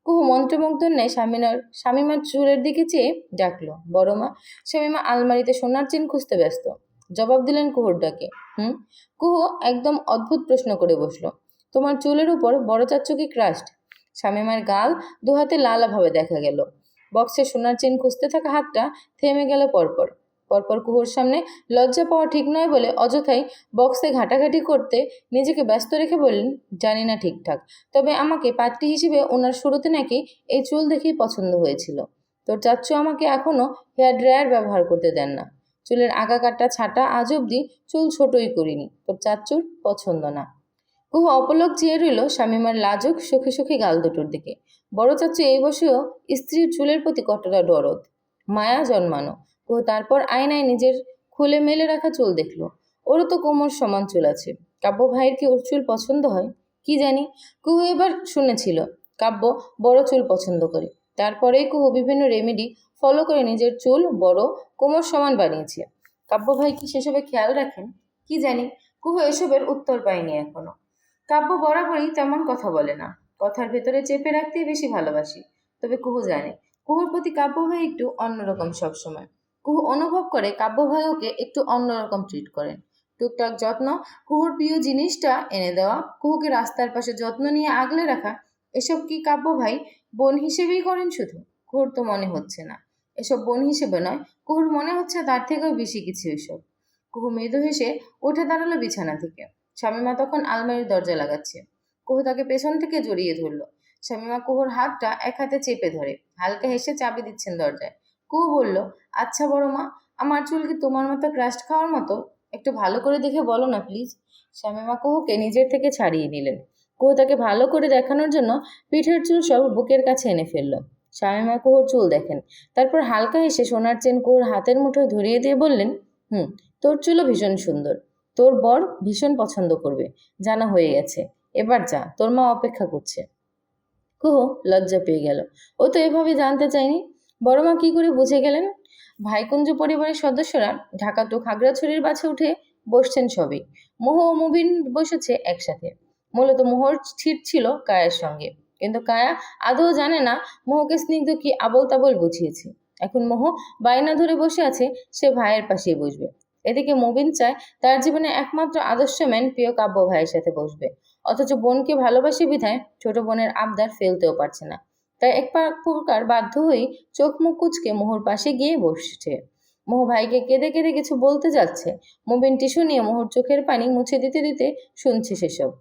কুহু মন্ত্রমুগ্ধের ন্যায় শামীমার চুলের দিকে চেয়ে ডাকলো, বড় মা। শামীমা আলমারিতে সোনার চেন খুঁজতে ব্যস্ত। জবাব দিলেন কুহুর ডাকে। কুহু একদম অদ্ভুত প্রশ্ন করে বসলো, তোমার চুলের উপর বড় চাচ্চু কি ক্রাস্ট? শামীমার গাল দুহাতে লালাভাবে দেখা গেল। বক্সে সোনার চেন খুঁজতে থাকা হাতটা থেমে গেল পরপর। পরপর কুহুর সামনে লজ্জা পাওয়া ঠিক নয় বলে অযথাই বক্সে ঘাটাঘাটি করতে নিজেকে ব্যস্ত রেখে বললেন, জানি না ঠিকঠাক, তবে আমাকে পাত্রী হিসেবে ওনার শুরুতে নাকি এই চুল দেখেই পছন্দ হয়েছিল। তোর চাচ্চু আমাকে এখনো হেয়ার ড্রায়ার ব্যবহার করতে দেন না। চুলের আগা কাটটা ছাঁটা আজ অবধি চুল ছোটই করিনি। তোর চাচ্চুর পছন্দ না। কুহু অপলক চেয়ে রইল শামীমার লাজুক সুখে সুখে গাল দুটোর দিকে। বড় চাচ্চু এই বসেও স্ত্রীর চুলের প্রতি কতটা দরদ, মায়া জন্মানো। কুহু তারপর আয়নায় নিজের খুলে মেলে রাখা চুল দেখল। ওরও তো কোমর সমান চুল আছে। কাব্য ভাইয়ের কি ওর চুল পছন্দ হয়? কি জানি। কুহু এবার শুনেছিল কাব্য বড় চুল পছন্দ করে। তারপরেই কুহু বিভিন্ন রেমেডি ফলো করে নিজের চুল বড় কোমর সমান বানিয়েছে। কাব্য ভাই কি সেসবে খেয়াল রাখেন? কি জানি। কুহু এসবের উত্তর পায়নি এখনো। কাব্য বরাবরই তেমন কথা বলে না, কথার ভেতরে চেপে রাখতেই বেশি ভালোবাসি। তবে কুহু জানে কুহুর প্রতি কাব্য ভাই একটু অন্যরকম সবসময়। কুহু অনুভব করে কাব্য ভাই ওকে একটু অন্যরকম ট্রিট করেন। টুকটাক যত্ন, কুহুর প্রিয় জিনিসটা এনে দেওয়া, কুহুকে রাস্তার পাশে যত্ন নিয়ে আগলে রাখা, এসব কি কাব্য ভাই বোন হিসেবেই করেন শুধু? কুহুর তো মনে হচ্ছে না এসব বোন হিসেবে নয়, কুহুর মনে হচ্ছে তার থেকেও বেশি কিছু এসব। কুহু মৃদু হেসে উঠে দাঁড়ালো বিছানা থেকে। শামীমা তখন আলমারির দরজা লাগাচ্ছে। কুহু তাকে পেছন থেকে জড়িয়ে ধরল। শামীমা কুহুর হাতটা এক হাতে চেপে ধরে হালকা হেসে চাবি দিচ্ছেন দরজায়। কুহু বলল, আচ্ছা বড় মা, আমার চুল কি তোমার মতো ক্রাস্ট খাওয়ার মতো? একটু ভালো করে দেখে বলো না প্লিজ। শামীমা কুহুকে নিজের থেকে ছাড়িয়ে নিলেন। কুহু তাকে ভালো করে দেখানোর জন্য পিঠের চুল সব বুকের কাছে এনে ফেলল। শামীমা কুহুর চুল দেখেন, তারপর হালকা হেসে সোনার চেন কুহুর হাতের মুঠোয় ধরিয়ে দিয়ে বললেন, তোর চুলও ভীষণ সুন্দর। তোর বর ভীষণ পছন্দ করবে, জানা হয়ে গেছে। এবার যা, তোর মা অপেক্ষা করছে। কুহু লজ্জা পেয়ে গেল। ও তো এভাবে জানতে চায়নি। বড় মা কি করে বুঝে গেলেন? ভাইকুঞ্জ পরিবারের সদস্যরা ঢাকা টু খাগড়াছড়ির বাসে উঠে বসছেন সবে। মোহ ও মুবিন বসেছে একসাথে। মূলত মোহর ছিট ছিল কায়ার সঙ্গে, কিন্তু কায়া আদৌ জানে না মোহকে স্নিগ্ধ কি আবল তাবল বুঝিয়েছে। এখন মোহ বায়না ধরে বসে আছে সে ভাইয়ের পাশেই বসবে। এদিকে মুবিন চায় তার জীবনে একমাত্র আদর্শ ম্যান প্রিয় কাব্য ভাইয়ের সাথে বসবে, অথচ বোনকে ভালোবাসে বিধায় ছোট বোনের আবদার ফেলতেও পারছে না। তাই এক প্রকার বাধ্য হয়েই চোখ মুখ কুচকে মোহর পাশে গিয়ে বসছে। মোহ ভাইকে কেঁদে কেঁদে কিছু বলতে যাচ্ছে। মুবিন টিস্যু নিয়ে মোহর চোখের পানি মুছে দিতে দিতে শুনছে সেসব।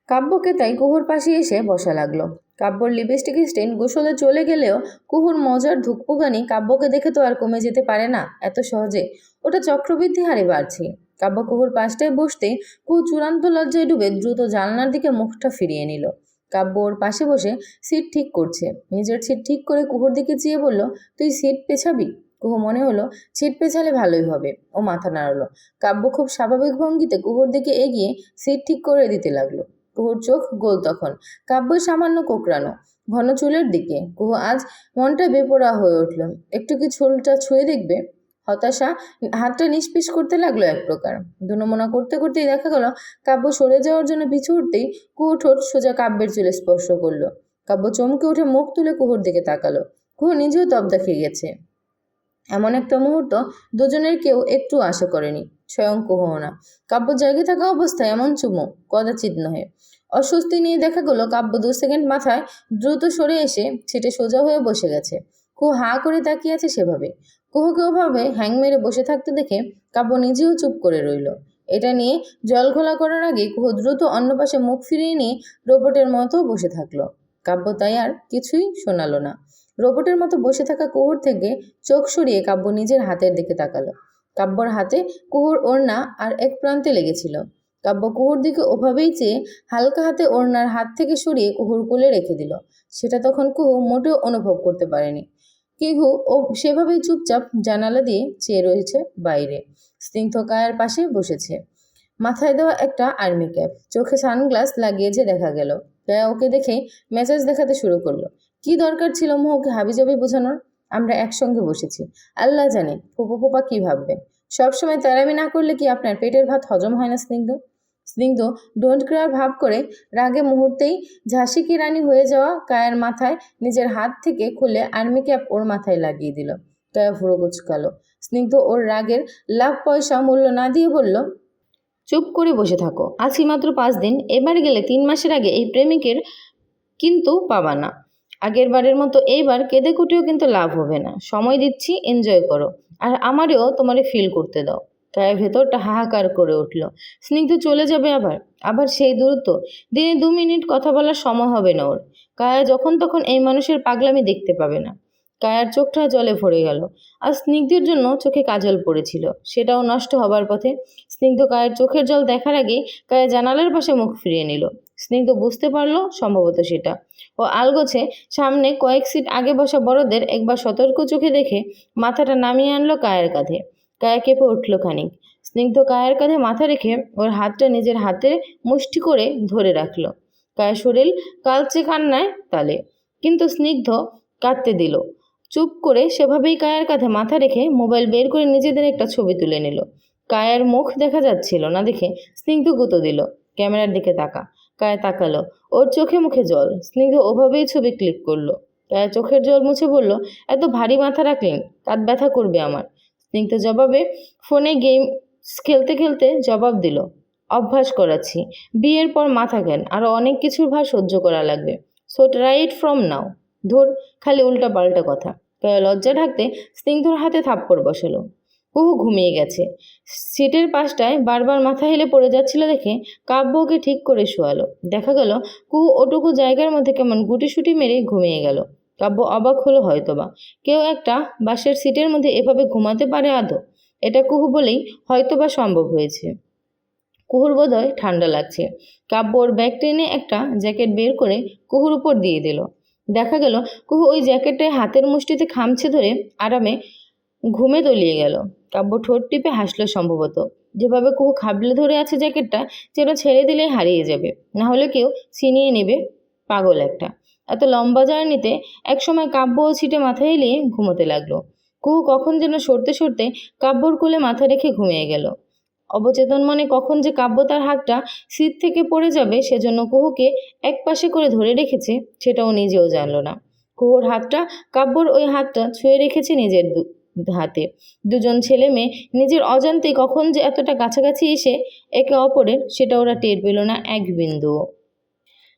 কাব্যকে তাই কুহুর পাশে এসে বসা লাগলো। কাব্যর লিপস্টিক স্টেন গোসলে চলে গেলেও কুহুর মজার ধুকপুকানি কাব্যকে দেখে তো আর কমে যেতে পারে না এত সহজে। ওটা চক্রবৃদ্ধি হারে বাড়ছে। কাব্য কুহুর পাশটায় বসতেই কুহু চূড়ান্ত লজ্জায় ডুবে দ্রুত জানলার দিকে মুখটা ফিরিয়ে নিল। কাব্য ওর পাশে বসে সিট ঠিক করছে। নিজের সিট ঠিক করে কুহুর দিকে চেয়ে বলল, তুই সিট পেছাবি? কুহু মনে হলো সিট পেছালে ভালোই হবে। ও মাথা নাড়ালো। কাব্য খুব স্বাভাবিক ভঙ্গিতে কুহুর দিকে এগিয়ে সিট ঠিক করে দিতে লাগলো। কুহুর চোখ গোল তখন, কাব্য সামান্য কোকড়ানো ঘন চুলের দিকে। কুহু আজ মনটা বেপরোয়া হয়ে উঠল। একটু কি চুলটা ছুঁয়ে দেখবে? হতাশা হাতটা নিষ্পিস করতে লাগলো এক প্রকার। দুনমনা করতে করতেই দেখা গেল কাব্য সরে যাওয়ার জন্য পিছু উঠতেই কুহু ঠোঁট সোজা কাব্যের চুলে স্পর্শ করলো। কাব্য চমকে উঠে মুখ তুলে কুহুর দিকে তাকালো। কুহু নিজেও তবদা খেয়ে গেছে। এমন একটা মুহূর্ত দুজনের কেউ একটু আশা করেনি, স্বয়ং কুহুও না। কাব্য জায়গায় থাকা অবস্থায় এমন চুমু কদাচিৎ নহে। অস্বস্তি নিয়ে দেখা গেল কাব্য 2 সেকেন্ড মাথায় দ্রুত সরে এসে ছিটে সোজা হয়ে বসে গেছে। কুহু হাঁ করে তাকিয়ে আছে সেভাবে। কুহুকে ওভাবে হ্যাং মেরে বসে থাকতে দেখে কাব্য নিজেও চুপ করে রইল। এটা নিয়ে জল ঘোলা করার আগে কুহু দ্রুত অন্য পাশে মুখ ফিরিয়ে নিয়ে রোবটের মতো বসে থাকলো। কাব্য তাই আর কিছুই শোনালো না। রোবটের মতো বসে থাকা কুহুর থেকে চোখ সরিয়ে কাব্য নিজের হাতের দিকে তাকালো। কাব্যর হাতে কুহুর ওড়না আর এক প্রান্তে লেগেছিল। কাব্য কুহুর দিকে ওভাবেই চেয়ে হালকা হাতে ওড়নার হাত থেকে সরিয়ে কুহুর কোলে রেখে দিল। সেটা তখন কুহু মোটেও অনুভব করতে পারেনি। কুহু ও সেভাবেই চুপচাপ জানালা দিয়ে চেয়ে রয়েছে বাইরে। স্নিগ্ধ কায়ার পাশে বসেছে, মাথায় দেওয়া একটা আর্মি ক্যাপ, চোখে সানগ্লাস লাগিয়ে যে দেখা গেল। কায়া ওকে দেখে মেজাজ দেখাতে শুরু করলো। কি দরকার ছিল ওকে হাবিজাবি বোঝানোর? আমরা একসঙ্গে বসেছি, আল্লাহ জানে ফুপু ফুপা কি ভাববে। সবসময় তেরামি না করলে কি আপনার পেটের ভাত হজম হয় না স্নিগ্ধ? স্নিগ্ধ ডোন্ট কেয়ার ভাব করে রাগে মুহূর্তেই ঝাঁসি কি রানী হয়ে যাওয়া কায়ার মাথায় নিজের হাত থেকে খুলে আর্মি ক্যাপ ওর মাথায় লাগিয়ে দিল। কায়া ভুরো কুচকালো। স্নিগ্ধ ওর রাগের লাভ পয়সা মূল্য না দিয়ে বলল, চুপ করে বসে থাকো, আজই মাত্র 5 দিন, এবার গেলে 3 মাসের আগে এই প্রেমিকের কিন্তু পাবা না। আগের বারের মতো এইবার কেঁদে কুটেও কিন্তু লাভ হবে না। সময় দিচ্ছি, এনজয় করো, আর আমারেও তোমারে ফিল করতে দাও। কায়ের ভেতরটা হাহাকার করে উঠল। স্নিগ্ধ চলে যাবে আবার? আবার সেই দূরত্ব? দিনে 2 মিনিট কথা বলার সময় হবে না ওর। কায়া যখন তখন এই মানুষের পাগলামি দেখতে পাবে না। কায়ার চোখটা জলে ভরে গেল। আর স্নিগ্ধের জন্য চোখে কাজল পড়েছিল, সেটাও নষ্ট হবার পথে। স্নিগ্ধ কায়ের চোখের জল দেখার আগেই কায়া জানালার পাশে মুখ ফিরিয়ে নিল। স্নিগ্ধ বুঝতে পারল সম্ভবত সেটা। ও আলগোছে সামনে কয়েক সিট আগে বসা বড়দের একবার সতর্ক চোখে দেখে মাথাটা নামিয়ে আনলো কায়ের কাঁধে। কায়া কেঁপে উঠল খানিক। স্নিগ্ধ কায়ের কাঁধে মাথা রেখে ওর হাতটা নিজের হাতে মুষ্টি করে ধরে রাখলো। কায়ের শরীর কালচে কান্নায় তালে, কিন্তু স্নিগ্ধ কাঁদতে দিল। চুপ করে সেভাবেই কায়ের কাঁধে মাথা রেখে মোবাইল বের করে নিজেদের একটা ছবি তুলে নিল। কায়ের মুখ দেখা যাচ্ছিল না দেখে স্নিগ্ধ গুঁতো দিল, ক্যামেরার দিকে তাকা। কায়া তাকালো, ওর চোখে মুখে জল। স্নিগ্ধ ওভাবেই ছবি ক্লিক করলো। কায়া চোখের জল মুছে বলল, এত ভারী মাথা রাখলেন, কাঁধ ব্যথা করবে আমার। স্নিগ্ধ জবাবে ফোনে গেম খেলতে খেলতে জবাব দিল, অভ্যাস করাচ্ছি, বিয়ের পর মাথা জ্ঞান আরও অনেক কিছুর ভার সহ্য করা লাগবে। So right from now. ধর, খালি উল্টা পাল্টা কথা। কায়া লজ্জা ঢাকতে স্নিগ্ধর হাতে থাপ্পড় বসালো। কুহু ঘুমিয়ে গেছে। সিটের পাশটায় বারবার মাথা হেলে পড়ে যাচ্ছিল দেখে কাব্য ওকে ঠিক করে শোয়ালো। দেখা গেল কুহু ওটুকু জায়গার মধ্যে কেমন গুটিসুটি মেরে ঘুমিয়ে গেল। কাব্য অবাক হলো হয়তোবা, কেউ একটা বাসের সিটের মধ্যে এভাবে ঘুমাতে পারে আদৌ? এটা কুহু বলেই হয়তোবা সম্ভব হয়েছে। কুহুর বোধহয় ঠান্ডা লাগছে। কাব্য ওর ব্যাগ টেনে একটা জ্যাকেট বের করে কুহুর উপর দিয়ে দিল। দেখা গেল কুহু ওই জ্যাকেটটায় হাতের মুষ্টিতে খামছে ধরে আরামে ঘুমে তলিয়ে গেল। কাব্য ঠোঁট টিপে হাসলো সম্ভবত। যেভাবে কুহু খাবলে ধরে আছে জ্যাকেটটা, যেন ছেড়ে দিলেই হারিয়ে যাবে, না হলে কেউ ছিনিয়ে নেবে। পাগল একটা। এত লম্বা জার্নিতে একসময় কাব্য ও ছিটে মাথা এলিয়ে ঘুমোতে লাগলো। কুহু কখন যেন সরতে সরতে কাব্যর কোলে মাথা রেখে ঘুমিয়ে গেল। অবচেতন মনে কখন যে কাব্য তার হাতটা সিট থেকে পড়ে যাবে সেজন্য কুহুকে এক পাশে করে ধরে রেখেছে, সেটাও নিজেও জানল না। কুহুর হাতটা কাব্যর ওই হাতটা ছুঁয়ে রেখেছে নিজের হাতে। দুজন ছেলে মেয়ে নিজের অজান্তেই কখন যে এতটা কাছাকাছি এসে একে অপরের, সেটা ওরা টের পেল না এক বিন্দুও।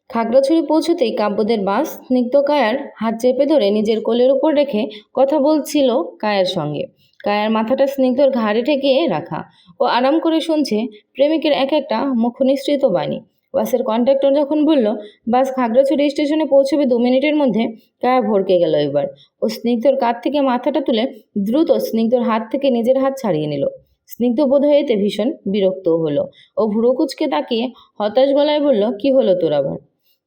খাগড়াছড়ি পৌঁছতেই কাব্যদের বাস স্নিগ্ধ কায়ার হাত চেপে ধরে নিজের কোলের উপর রেখে কথা বলছিল কায়ার সঙ্গে। কায়ার মাথাটা স্নিগ্ধর ঘাড়ে ঠেকিয়ে রাখা। ও আরাম করে শুনছে প্রেমিকের এক একটা মুখনিসৃত বাণী। বাসের কন্ডাক্টর যখন বলল বাস খাগড়াছড়ি স্টেশনে পৌঁছবে 2 মিনিটের মধ্যে, কায়া ভড়কে গেল এবার। ও স্নিগ্ধর কাঁধ থেকে মাথাটা তুলে দ্রুত স্নিগ্ধর হাত থেকে নিজের হাত ছাড়িয়ে নিল। স্নিগ্ধ বোধ হয়ে এতে ভীষণ বিরক্তও হলো। ও ভুরু কুচকে তাকিয়ে হতাশ গলায় বলল, কি হলো তোর আবার?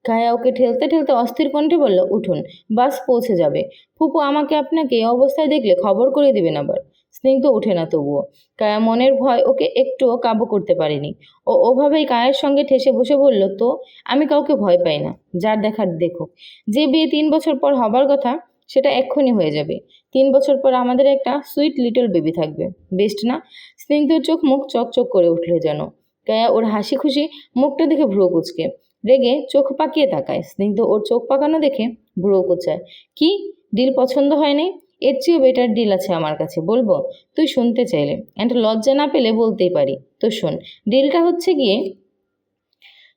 কায়া ওকে ঠেলতে ঠেলতে অস্থির কণ্ঠে বলল, উঠুন, বাস পৌঁছে যাবে। ফুপু আমাকে আপনাকে এই অবস্থায় দেখলে খবর করে দিবেন আবার। স্নিগ্ধ উঠে না তবুও। কায়া মনের ভয় ওকে একটুও কাবু করতে পারেনি। ও ওভাবেই কায়ের সঙ্গে ঠেসে বসে বলল, তো আমি কাউকে ভয় পাই না, যার দেখার দেখুক। যে বিয়ে 3 বছর পর হবার কথা সেটা এক্ষুনি হয়ে যাবে। 3 বছর পর আমাদের একটা সুইট লিটল বেবি থাকবে। বেস্ট না? স্নিগ্ধর চোখ মুখ চকচক করে উঠল যেন। কায়া ওর হাসি খুশি মুখটা দেখে ভ্রু কুচকে রেগে চোখ পাকিয়ে তাকায়। স্নিগ্ধ ওর চোখ পাকানো দেখে ভ্রু কুচায়। কি ডিল পছন্দ হয়নি? এর চেয়েও বেটার ডিল আছে আমার কাছে, বলবো? তুই শুনতে চাইলে একটা লজ্জা না পেলে বলতেই পারি। তো শোন, ডিলটা হচ্ছে গিয়ে।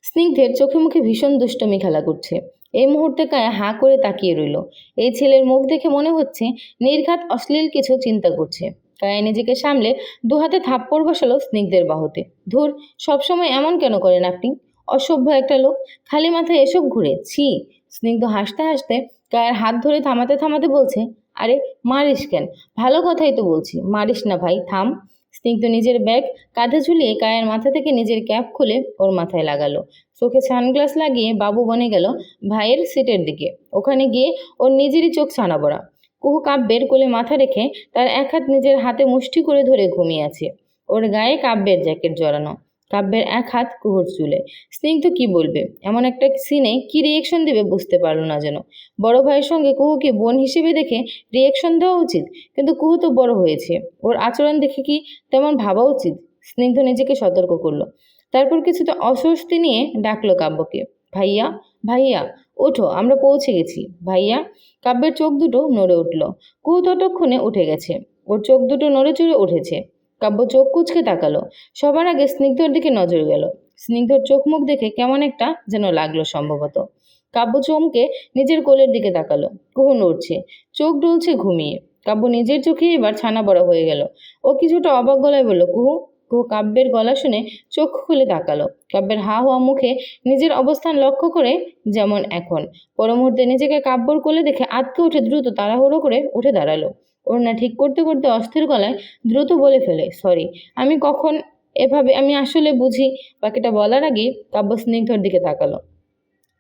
স্নিগ্ধের চোখে মুখে ভীষণ দুষ্টমি খেলা করছে। এই মুহূর্তে কায়া হাঁ করে তাকিয়ে রইল। এই ছেলের মুখ দেখে মনে হচ্ছে নির্ঘাত অশ্লীল কিছু চিন্তা করছে। কায়া নিজেকে সামলে 2 হাতে থাপ্পড় বসালো স্নিগ্ধের বাহুতে। ধুর, সবসময় এমন কেন করেন আপনি? অসভ্য একটা লোক, খালি মাথায় এসব ঘুরে, ছি। স্নিগ্ধ হাসতে হাসতে কায়ের হাত ধরে থামাতে থামাতে বলছে, আরে মারিস কেন? ভালো কথাই তো বলছি, মারিস না ভাই, থাম। স্নিগ্ধ নিজের ব্যাগ কাঁধে ঝুলিয়ে কায়ের মাথা থেকে নিজের ক্যাপ খুলে ওর মাথায় লাগালো। চোখে সানগ্লাস লাগিয়ে বাবু বনে গেল ভাইয়ের সিটের দিকে। ওখানে গিয়ে ওর নিজেরই চোখ ছানা পড়া। কুহু কাব্যের কোলে মাথা রেখে তার এক হাত নিজের হাতে মুষ্টি করে ধরে ঘুমিয়ে আছে। ওর গায়ে কাব্যের জ্যাকেট জড়ানো, কাব্যের এক হাত কুহুর চুলে। স্নিগ্ধ কি বলবে, এমন একটা সিনে কি রিয়েকশন দেবে বুঝতে পারলো না যেন। বড় ভাইয়ের সঙ্গে কুহুকে বোন হিসেবে দেখে রিয়েকশন দেওয়া উচিত, কিন্তু কুহু তো বড় হয়েছে, ওর আচরণ দেখে কি তেমন ভাবা উচিত? স্নিগ্ধ নিজেকে সতর্ক করলো। তারপর কিছুটা অস্বস্তি নিয়ে ডাকলো কাব্যকে, ভাইয়া, ভাইয়া ওঠো, আমরা পৌঁছে গেছি ভাইয়া। কাব্যের চোখ দুটো নড়ে উঠল। কুহু ততক্ষণে উঠে গেছে, ওর চোখ দুটো নড়ে চড়ে উঠেছে। কাব্য চোখ কুঁচকে তাকালো। সবার আগে স্নিগ্ধর দিকে নজর গেল। স্নিগ্ধর চোখ মুখ দেখে কেমন একটা যেন লাগলো সম্ভবত। কাব্য চমকে নিজের কোলের দিকে তাকালো। কুহু নড়ছে, চোখ ডুলছে ঘুমিয়ে। কাব্য নিজের চোখে এবার ছানা বড়া হয়ে গেল। ও কিছুটা অবাক গলায় বলল, কুহু। কুহু কাব্যের গলা শুনে চোখ খুলে তাকালো। কাব্যের হা হওয়া মুখে নিজের অবস্থান লক্ষ্য করে যেমন এখন। পর মুহূর্তে নিজেকে কাব্যর কোলে দেখে আটকে উঠে দ্রুত তাড়াহুড়ো করে উঠে দাঁড়ালো। ওড়না ঠিক করতে করতে অস্থির গলায় দ্রুত বলে ফেলে, সরি, আমি কখন এভাবে, আমি আসলে বুঝি। বাকিটা বলার আগেই কাব্য স্নিগ্ধর দিকে তাকালো।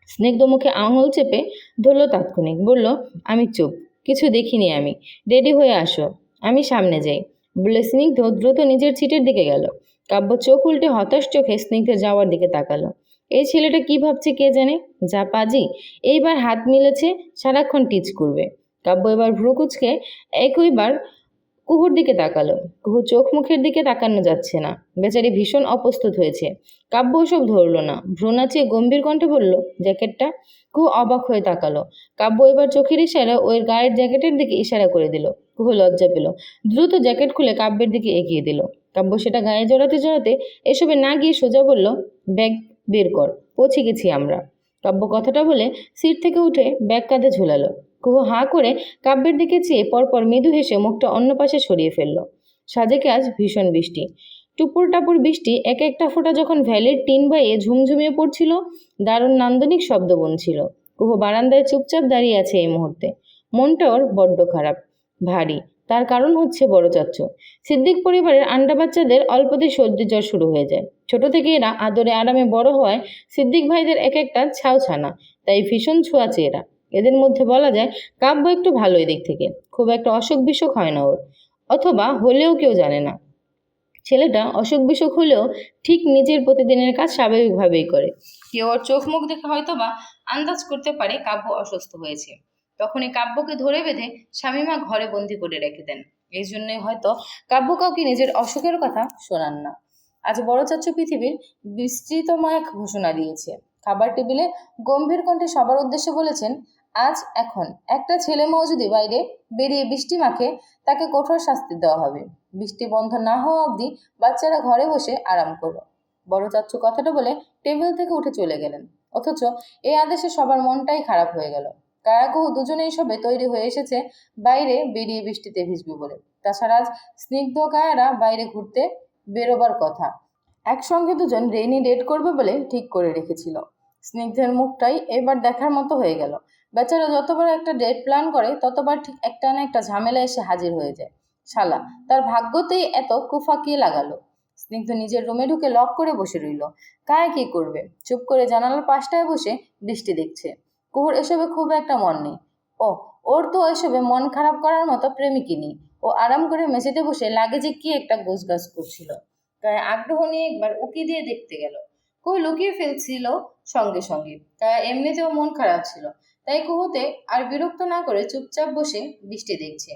স্নিগ্ধ মুখে আঙুল চেপে ধরল তাৎক্ষণিক, বলল, আমি চুপ, কিছু দেখিনি আমি, রেডি হয়ে আসো, আমি সামনে যাই। বলে স্নিগ্ধ দ্রুত নিজের সিটের দিকে গেল। কাব্য চোখ উল্টে হতাশ চোখে স্নিগ্ধের যাওয়ার দিকে তাকালো। এই ছেলেটা কি ভাবছে কে জানে, যা পাজি, এইবার হাত মিলেছে, সারাক্ষণ টিচ করবে। কাব্য এবার ভ্রু কুচকে একইবার কুহুর দিকে তাকালো। কুহু চোখ মুখের দিকে তাকানো যাচ্ছে না, বেচারি ভীষণ অপ্রস্তুত হয়েছে। কাব্য ওসব ধরলো না, ভ্রু নাচিয়ে গম্ভীর কণ্ঠে বলল, জ্যাকেটটা। কুহু অবাক হয়ে তাকালো। কাব্য এবার চোখের ইশারা ওই গায়ের জ্যাকেটের দিকে ইশারা করে দিল। কুহু লজ্জা পেল, দ্রুত জ্যাকেট খুলে কাব্যের দিকে এগিয়ে দিল। কাব্য সেটা গায়ে জড়াতে জড়াতে এসবে না গিয়ে সোজা বলল, ব্যাগ বের কর, পৌঁছে গেছি আমরা। কাব্য কথাটা বলে সিট থেকে উঠে ব্যাগ কাঁধে ঝুলালো। কুহু হাঁ করে কাব্যের দিকে চেয়ে পরপর মৃদু হেসে মুখটা অন্য পাশে সরিয়ে ফেলল। সাজেকে আজ ভীষণ বৃষ্টি, টুপুর টাপুর বৃষ্টি এক একটা ফোঁটা যখন ভ্যালির টিন বাইয়ে ঝুমঝুমিয়ে পড়ছিল, দারুণ নান্দনিক শব্দ বুনছিল। কুহু বারান্দায় চুপচাপ দাঁড়িয়ে আছে এই মুহূর্তে। মনটা ওর বড্ড খারাপ, ভারী। তার কারণ হচ্ছে বড় চাচ্চু। সিদ্দিক পরিবারের আন্ডা বাচ্চাদের অল্পতেই সর্দি জ্বর শুরু হয়ে যায়। ছোট থেকে এরা আদরে আরামে বড় হওয়ায় সিদ্দিক ভাইদের এক একটা ছাও ছানা, তাই ভীষণ ছোঁয়াচে এরা। এদের মধ্যে বলা যায় কাব্য একটু ভালোই দিক থেকে, খুব একটা অসুখ বিসুখ হয় না ওর, অথবা হলেও কেউ জানে না। ছেলেটা অসুখ বিসুখ হলেও ঠিক নিজের প্রতিদিনের কাজ স্বাভাবিকভাবেই করে। কেউ ওর চোখ মুখ দেখে হয়তো বা আন্দাজ করতে পারে কাব্য অসুস্থ হয়েছে। তখনই কাব্যকে ধরে বেঁধে স্বামীমা ঘরে বন্দি করে রেখে দেন। এই জন্যই হয়তো কাব্য কাউকে নিজের অসুখের কথা শোনান না। আজ বড় চাচু পৃথিবীর বিস্তৃতময় এক ঘোষণা দিয়েছে। খাবার টেবিলে গম্ভীর কণ্ঠে সবার উদ্দেশ্যে বলেছেন, আজ এখন একটা ছেলে মেয়েও যদি বাইরে বেরিয়ে বৃষ্টি মাখে, তাকে কঠোর শাস্তি দেওয়া হবে। বৃষ্টি বন্ধ না হওয়া অবধি বাচ্চারা ঘরে বসে আরাম করো। বড় চাচ্চু কথাটা বলে টেবিল থেকে উঠে চলে গেলেন। অথচ এই আদেশে সবার মনটাই খারাপ হয়ে গেল। কায়া কুহু দুজনেই সবে তৈরি হয়ে এসেছে বাইরে বেরিয়ে বৃষ্টিতে ভিজবে বলে। তাছাড়া আজ স্নিগ্ধ কায়ারা বাইরে ঘুরতে বেরোবার কথা। একসঙ্গে দুজন রেইনি ডেট করবে বলে ঠিক করে রেখেছিল। স্নিগ্ধের মুখটাই এবার দেখার মতো হয়ে গেল। বেচারা যতবার একটা ডেট প্ল্যান করে ততবার ঠিক একটা না একটা ঝামেলা এসে হাজির হয়ে যায়। শালা, তার ভাগ্যতেই এত কুফাকিয়ে লাগালো। স্নিগ্ধ নিজের রুমে ঢুকে লক করে বসে রইল। কায়া কি করবে, চুপ করে জানালার পাশটায় বসে বৃষ্টি দেখছে। কুহুর এসবে খুব একটা মন নেই। ও, ওর তো এসবে মন খারাপ করার মতো প্রেমিকই নেই। ও আরাম করে মেঝেতে বসে লাগেজে কি একটা গোছগাছ করছিল। কায়া আগ্রহ নিয়ে একবার উকি দিয়ে দেখতে গেল। কুহু লুকিয়ে ফেলছিল সঙ্গে সঙ্গে। কায়া এমনিতেও মন খারাপ ছিল, তাই কুহুতে আর বিরক্ত না করে চুপচাপ বসে বৃষ্টি দেখছে।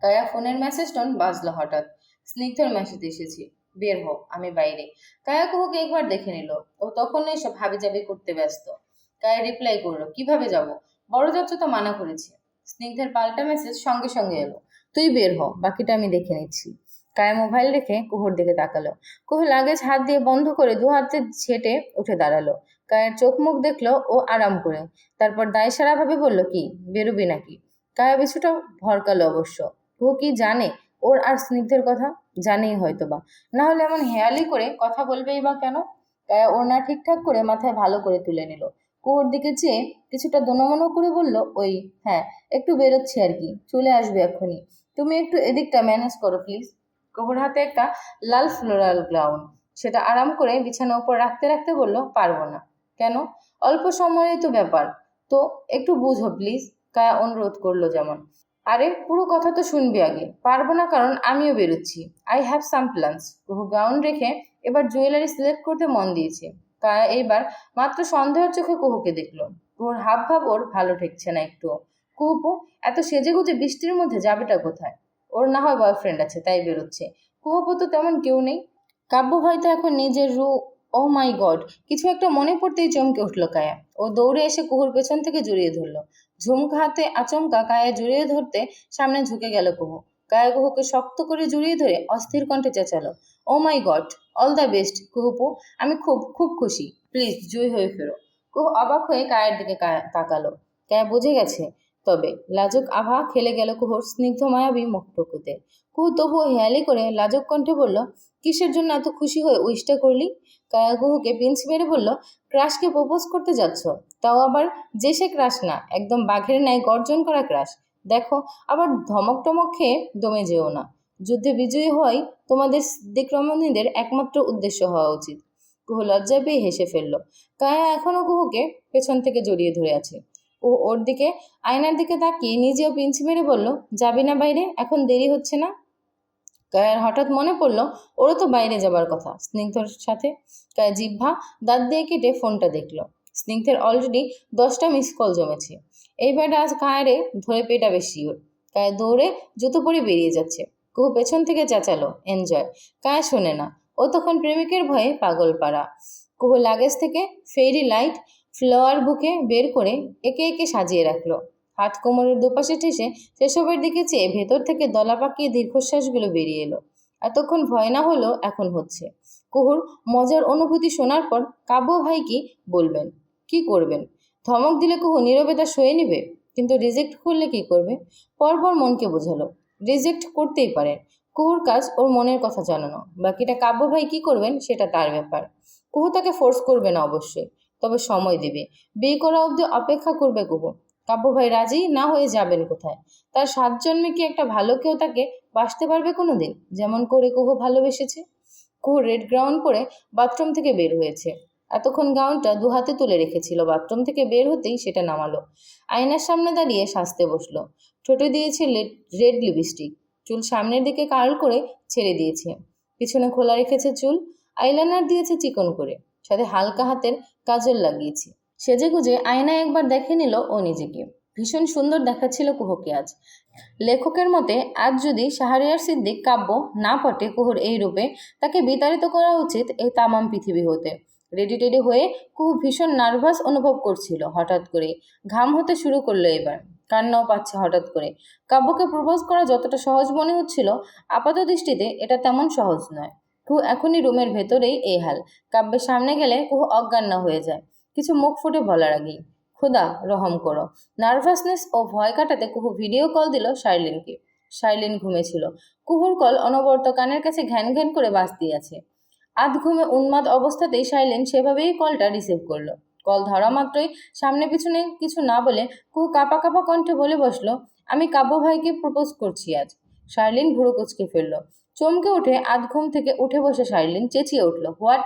কায়া ফোনের মেসেজ টোন বাজলো হঠাৎ। স্নিগ্ধর মেসেজ এসেছে, বের হও, আমি বাইরে। কায়া কুহুকে একবার দেখে নিল। ও তখন এসব হাবিজাবি করতে ব্যস্ত। কায়া রিপ্লাই করলো, কিভাবে যাব, বড় চাচ্চু তো মানা করেছে। স্নিগ্ধের পাল্টা মেসেজ সঙ্গে সঙ্গে এলো, তুই বের হ, বাকিটা আমি দেখে নিচ্ছি। কায়া মোবাইল রেখে কুহুর দিকে তাকালো। কুহু লাগেজ হাত দিয়ে বন্ধ করে দু হাতে ছেটে উঠে দাঁড়ালো। কায়ের চোখ মুখ দেখলো ও আরাম করে। তারপর দায়সারা ভাবে বলল, কি বেরোবি নাকি? কায়া কিছুটা ভরকালো অবশ্য। কুহু কি জানে ওর আর স্নিগ্ধের কথা? জানেই হয়তো বা, না হলে এমন হেয়ালি করে কথা বলবেই বা কেন? কায়া ওর না ঠিকঠাক করে মাথায় ভালো করে তুলে নিল। কুহুর দিকে চেয়ে কিছুটা দোনমনো করে বলল, ওই, হ্যাঁ, একটু বেরোচ্ছি আর কি, চলে আসবে এক্ষুনি। তুমি একটু এদিকটা ম্যানেজ করো প্লিজ। কুহুর হাতে একটা লাল ফ্লোরাল গাউন, সেটা আরাম করে বিছানার উপর রাখতে রাখতে বলল, পারবো না। কেন? অল্প সময়েই তো ব্যাপার, তো একটু বুঝো প্লিজ। কায়া অনুরোধ করলো যেমন। আরে পুরো কথা তো শুনবি আগে। পারবো না কারণ আমিও বেরোচ্ছি। I have some plans. Kuhu gown রেখে এবার জুয়েলারি সিলেক্ট করতে মন দিয়েছে। কায়া এইবার মাত্র সন্দেহের চোখে কুহুকে দেখলো। কুহুর হাব ভাব ওর ভালো ঠেকছে না একটুও। কুহুপু এত সেজেগুজে বৃষ্টির মধ্যে যাবেটা কোথায়? ওর না হয় বয়ফ্রেন্ড আছে তাই বেরোচ্ছে। কুহুপু তো তেমন কেউ নেই। কাব্য হয়তো এখন নিজের ও মাই গড, কিছু একটা মনে পড়তেই চমকে উঠল কায়া। ও দৌড়ে এসে কুহুর পেছন থেকে জড়িয়ে ধরলো। ঝুমকা হাতে আচমকা কায়া জড়িয়ে ধরতে সামনে ঝুঁকে গেল কুহু। কায়া কুহুকে শক্ত করে জড়িয়ে ধরে অস্থির কণ্ঠে চেঁচালো, ও মাই গড, অল দ্য বেস্ট কুহুপু, আমি খুব খুব খুশি, প্লিজ জয়ী হয়ে ফেরো। কুহু অবাক হয়ে কায়ের দিকে তাকালো। কায়া বুঝে গেছে। তবে লাজুক আভা খেলে গেল কুহুর স্নিগ্ধ মায়াবী মুখটুকুতে। কুহু তবুও হেয়ালি করে লাজুক কণ্ঠে বলল, কিসের জন্য এত খুশি হয়ে উইশটা করলি? কায়া কুহুকে পিঞ্চ মেরে বলল, ক্রাশকে প্রপোজ করতে যাচ্ছ, তাও আবার যে সে ক্রাশ না, একদম বাঘের ন্যায় গর্জন করা ক্রাশ। দেখো, আবার ধমক টমক খেয়ে দমে যেও না। যুদ্ধে বিজয়ী হওয়াই তোমাদের সিদ্দিক রমণীদের একমাত্র উদ্দেশ্য হওয়া উচিত। কুহু লজ্জা পেয়ে হেসে ফেলল। কায়া এখনো কুহুকে পেছন থেকে জড়িয়ে ধরে আছে। ও ওর দিকে আয়নার দিকে তাকিয়ে নিজেও পিঞ্চ মেরে বলল, যাবি না বাইরে? এখন দেরি হচ্ছে না? কায়ার হঠাৎ মনে পড়ল ওরও তো বাইরে যাবার কথা স্নিগ্ধর সাথে। কায়া জিহ্বা দাঁত দিয়ে কেটে ফোনটা দেখল। স্নিগ্ধের অলরেডি 10টা মিস কল জমেছে। এইবার আজ কায়ারে ধরে পেটাবে শিওর। কায়া দৌড়ে জুতো পরে বেরিয়ে যাচ্ছে। কুহু পেছন থেকে চেঁচালো, এনজয়। কায়া শোনে না, ও তখন প্রেমিকের ভয়ে পাগল পাড়া। কুহু লাগেজ থেকে ফেরি লাইট ফ্লাওয়ার বুকে বের করে একে একে সাজিয়ে রাখলো। হাত কোমরের দুপাশে ঠেসে সেসবের দিকে চেয়ে ভেতর থেকে দলা পাকিয়ে দীর্ঘশ্বাসগুলো বেরিয়ে এলো। এতক্ষণ ভয় না হলো এখন হচ্ছে। কুহুর মজার অনুভূতি শোনার পর কাব্য ভাই কি বলবেন, কি করবেন? ধমক দিলে কুহু নীরবে তা সয়ে নিবে, কিন্তু রিজেক্ট করলে কি করবে? পরপর মনকে বোঝালো, রিজেক্ট করতেই পারেন। কুহুর কাজ ওর মনের কথা জানানো, বাকিটা কাব্য ভাই কি করবেন সেটা তার ব্যাপার। কুহু তাকে ফোর্স করবে না অবশ্যই, তবে সময় দেবে। বিয়ে করা অবধি অপেক্ষা করবে কুহু। কাব্য ভাই রাজি না হয়ে যাবেন কোথায়? তার 7 জন্মে কি একটা ভালো কেউ তাকে বাসতে পারবে কোনোদিন, যেমন করে কুহু ভালোবেসেছে? কুহু রেড গাউন পরে বাথরুম থেকে বের হয়েছে। এতক্ষণ গাউনটা দুহাতে তুলে রেখেছিল, বাথরুম থেকে বের হতেই সেটা নামালো। আয়নার সামনে দাঁড়িয়ে সাজতে বসলো। ঠোঁটে দিয়েছে রেড লিপস্টিক, চুল সামনের দিকে কার্ল করে ছেড়ে দিয়েছে, পিছনে খোলা রেখেছে চুল, আইলাইনার দিয়েছে চিকন করে, সাথে হালকা হাতের কাজল লাগিয়েছে। সেজেগুজে আয়নায় একবার দেখে নিল ও নিজেকে। ভীষণ সুন্দর দেখাচ্ছিল কুহুকে আজ। লেখকের মতে আজ যদি শাহরিয়ার সিদ্দিক কাব্য না পটে কুহুর এই রূপে, তাকে বিতাড়িত করা উচিত এই তামাম পৃথিবী হতে। রেডি টেডি হয়ে কুহু ভীষণ নার্ভাস অনুভব করছিল। হঠাৎ করে ঘাম হতে শুরু করলো এবার, কান্নাও পাচ্ছে হঠাৎ করে। কাব্যকে প্রপোজ করা যতটা সহজ মনে হচ্ছিল, আপাত দৃষ্টিতে এটা তেমন সহজ নয়। কুহু এখনই রুমের ভেতরেই এই হাল। কাব্যের সামনে গেলে কুহু অজ্ঞান না হয়ে যায় কিছু মুখ ফুটে বলার আগেই। খোদা রহম করো। নার্ভাসনেস ও ভয় কাটাতে কুহু ভিডিও কল দিল শার্লিনকে। শার্লিন ঘুমেছিল। কুহুর কল অনবরত কানের কাছে ঘ্যান ঘ্যান করে বাজতেই আছে। আধ ঘুমে উন্মাদ অবস্থাতেই শার্লিন সেভাবেই কলটা রিসিভ করলো। কল ধরা মাত্রই সামনে পিছনে কিছু না বলে কুহু কাঁপা কাঁপা কণ্ঠে বলে বসলো, আমি কাব্য ভাইকে প্রপোজ করছি আজ। শার্লিন ভুরু কুচকে ফেলল। চমকে উঠে আধ ঘুম থেকে উঠে বসে শার্লিন চেঁচিয়ে উঠল, হোয়াট?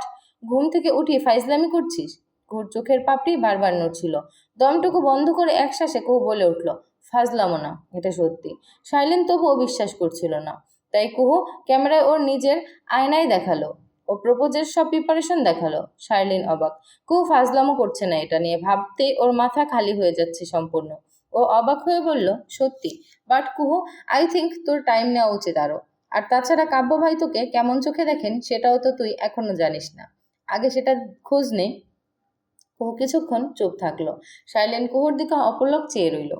ঘুম থেকে উঠিয়ে ফাইজলামি করছিস? কুহুর চোখের পাপড়ি বারবার নড়ছিল। দমটুকু বন্ধ করে একশ্বাসে কুহু বলে উঠল, ফাজলামো না, এটা সত্যি। শাইলিন তবুও বিশ্বাস করছিল না। তাই কুহু ক্যামেরায় ওর নিজের আয়নায় দেখালো, ও প্রপোজের সব প্রিপারেশন দেখালো। শাইলিন অবাক। কুহু ফাজলামো করছে না এটা নিয়ে ভাবতেই ওর মাথা খালি হয়ে যাচ্ছে সম্পূর্ণ। ও অবাক হয়ে বলল, সত্যি? বাট কুহু, আই থিঙ্ক তোর টাইম নেওয়া উচিত আরো। আর তাছাড়া কাব্য ভাই তোকে কেমন চোখে দেখেন সেটাও তো তুই এখনো জানিস না। আগে সেটা খোঁজ নে। কুহু কিছুক্ষণ চুপ থাকলো। শাইলেন কুহুর দিকে অপলক চেয়ে রইল।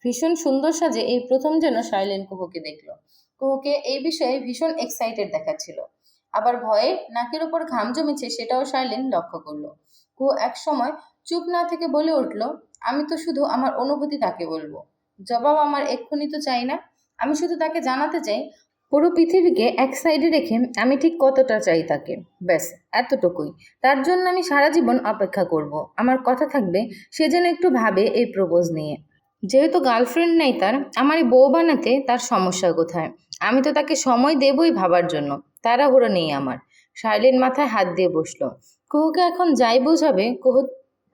ভীষণ সুন্দর সাজে এই প্রথম যেন শাইলেন কুহুকে দেখল। কুহুকে এই বিষয়ে ভীষণ এক্সাইটেড দেখাচ্ছিল। আবার ভয়ে নাকের উপর ঘাম জমেছে সেটাও শাইলেন লক্ষ্য করলো। কুহু এক সময় চুপ না থেকে বলে উঠল, আমি তো শুধু আমার অনুভূতি তাকে বলবো, জবাব আমার এক্ষুনি তো চাই না। আমি শুধু তাকে জানাতে চাই পুরো পৃথিবীকে এক সাইডে রেখে আমি ঠিক কতটা চাই তাকে, ব্যাস এতটুকুই। তার জন্য আমি সারা জীবন অপেক্ষা করব। আমার কথা থাকবে সে যেন একটু ভাবে এই প্রপোজ নিয়ে। যেহেতু গার্লফ্রেন্ড নেই তার, আমার এই বউ বানাতে তার সমস্যা কোথায়? আমি তো তাকে সময় দেবই ভাবার জন্য, তাড়াহুড়ো নেই আমার। শার্লিন মাথায় হাত দিয়ে বসলো। কুহুকে এখন যাই বোঝাবে, কুহু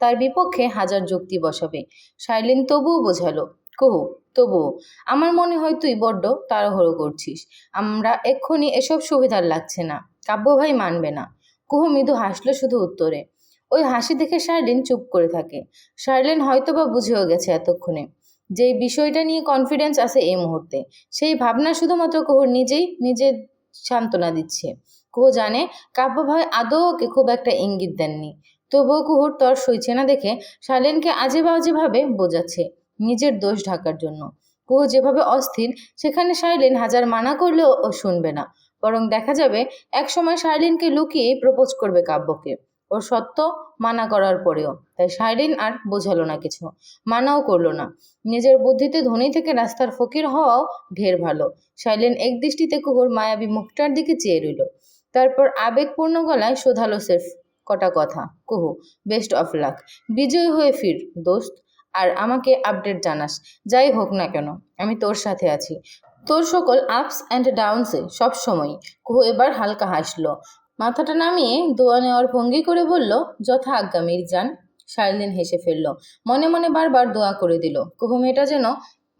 তার বিপক্ষে হাজার যুক্তি বসাবে। শার্লিন তবুও বোঝালো, কুহু, তবুও আমার মনে হয় তুই বড্ড তাড়াহুড়ো করছিস। আমরা এক্ষুনি এসব সুবিধার লাগছে না। কাব্য ভাই মানবে না। কুহু মৃদু হাসলো শুধু উত্তরে। ওই হাসি দেখে শার্লিন চুপ করে থাকে। শার্লিন হয়তোবা বুঝেও গেছে এতক্ষণে যেই বিষয়টা নিয়ে কনফিডেন্স আছে এই মুহূর্তে, সেই ভাবনা শুধুমাত্র কুহুর নিজের সান্ত্বনা দিচ্ছে। কুহু জানে কাব্য ভাই আদৌ ওকে খুব একটা ইঙ্গিত দেননি। তবুও কুহুর তর সইছে না দেখে শার্লিনকে আজে বাজে ভাবে বোঝাচ্ছে, নিজের দোষ ঢাকার জন্য। কুহু যেভাবে অস্থির, সেখানে শার্লিন হাজার মানা করলেও ও শুনবে না। বরং দেখা যাবে একসময় শার্লিনকে লুকিয়েই প্রপোজ করবে কাব্যকে, ওর সত্য মানা করার পরেও। তাই শার্লিন আর বোঝালো না কিছু, মানাও করলো না। নিজের বুদ্ধিতে ধনী থেকে রাস্তার ফকির হওয়াও ঢের ভালো। শাইলেন এক দৃষ্টিতে কুহুর মায়াবী মুখটার দিকে চেয়ে রইল। তারপর আবেগপূর্ণ গলায় শোধালো সেফ কটা কথা। কুহু, বেস্ট অফ লাক। বিজয় হয়ে ফির দোস্ত। আর আমাকে আপডেট জানাস, যাই হোক না কেন। আমি তোর সাথে আছি, তোর সকল আপস অ্যান্ড ডাউনসে সব সময়। কুহু এবার হালকা হাসলো, মাথাটা নামিয়ে দোয়া নেওয়ার ভঙ্গি করে বলল, যথা আজ্ঞা মির্জান। শার্লিন হেসে ফেলল, মনে মনে বারবার দোয়া করে দিল কুহু মেয়েটা যেন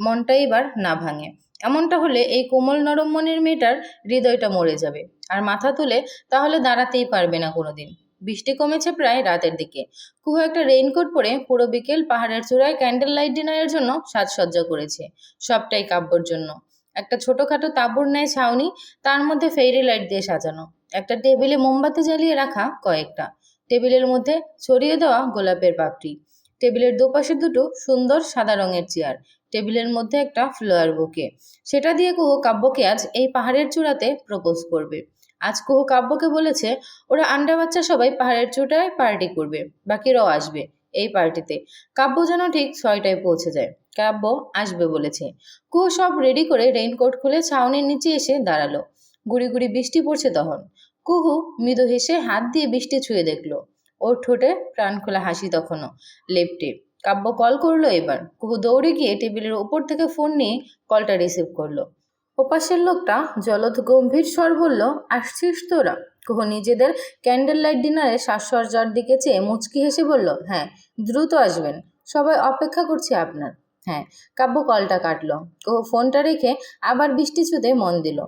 মনটা এবার না ভাঙে। এমনটা হলে এই কোমল নরম মনের মেয়েটার হৃদয়টা মরে যাবে, আর মাথা তুলে তাহলে দাঁড়াতেই পারবে না কোনোদিন। বৃষ্টি কমেছে প্রায় রাতের দিকে। কুহু একটা রেইনকোট পরে পুরো বিকেল পাহাড়ের চূড়ায় ক্যান্ডেল লাইট ডিনারের জন্য সাজসজ্জা করেছে। সবটাই কাব্যর জন্য। একটা ছোটখাটো তাঁবুর ন্যায় ছাউনি, তার মধ্যে ফেরি লাইট দিয়ে সাজানো। একটা টেবিলে মোমবাতি জ্বালিয়ে রাখা কয়েকটা। টেবিলের মধ্যে ছড়িয়ে দেওয়া গোলাপের পাপড়ি। টেবিলের দুপাশে দুটো সুন্দর সাদা রঙের চেয়ার। টেবিলের মধ্যে একটা ফ্লাওয়ার বুকে। সেটা দিয়ে কুহু কাব্যকে আজ এই পাহাড়ের চূড়াতে প্রপোজ করবে। আজ কুহু কাব্যকে বলেছে ওরা আন্ডা বাচ্চা সবাই পাহাড়ের চূড়ায় পার্টি করবে, বাকিরাও আসবে এই পার্টিতে। কাব্য যেন ঠিক 6টায় পৌঁছে যায়। কাব্য আসবে বলেছে। কুহু সব রেডি করে রেইনকোট খুলে ছাউনির নিচে এসে দাঁড়ালো। গুড়ি গুড়ি বৃষ্টি পড়ছে তখন। কুহু মৃদু হেসে হাত দিয়ে বৃষ্টি ছুঁয়ে দেখলো। ওর ঠোঁটে প্রাণখোলা হাসি তখনও লেপ্টে। কাব্য কল করলো এবার। কুহু দৌড়ে গিয়ে টেবিলের উপর থেকে ফোন নিয়ে কলটা রিসিভ করলো। ওপাশের লোকটা জলদ গম্ভীর স্বর বলল, আসছিস তোরা? কুহু নিজেদের ক্যান্ডেল লাইট ডিনারে সাজসজ্জার দিকে চেয়ে মুচকি হেসে বলল, হ্যাঁ, দ্রুত আসবেন, সবাই অপেক্ষা করছে আপনার। হ্যাঁ। কাব্য কলটা কাটলো। কুহু ফোনটা রেখে আবার বৃষ্টি ছুঁতে মন দিল।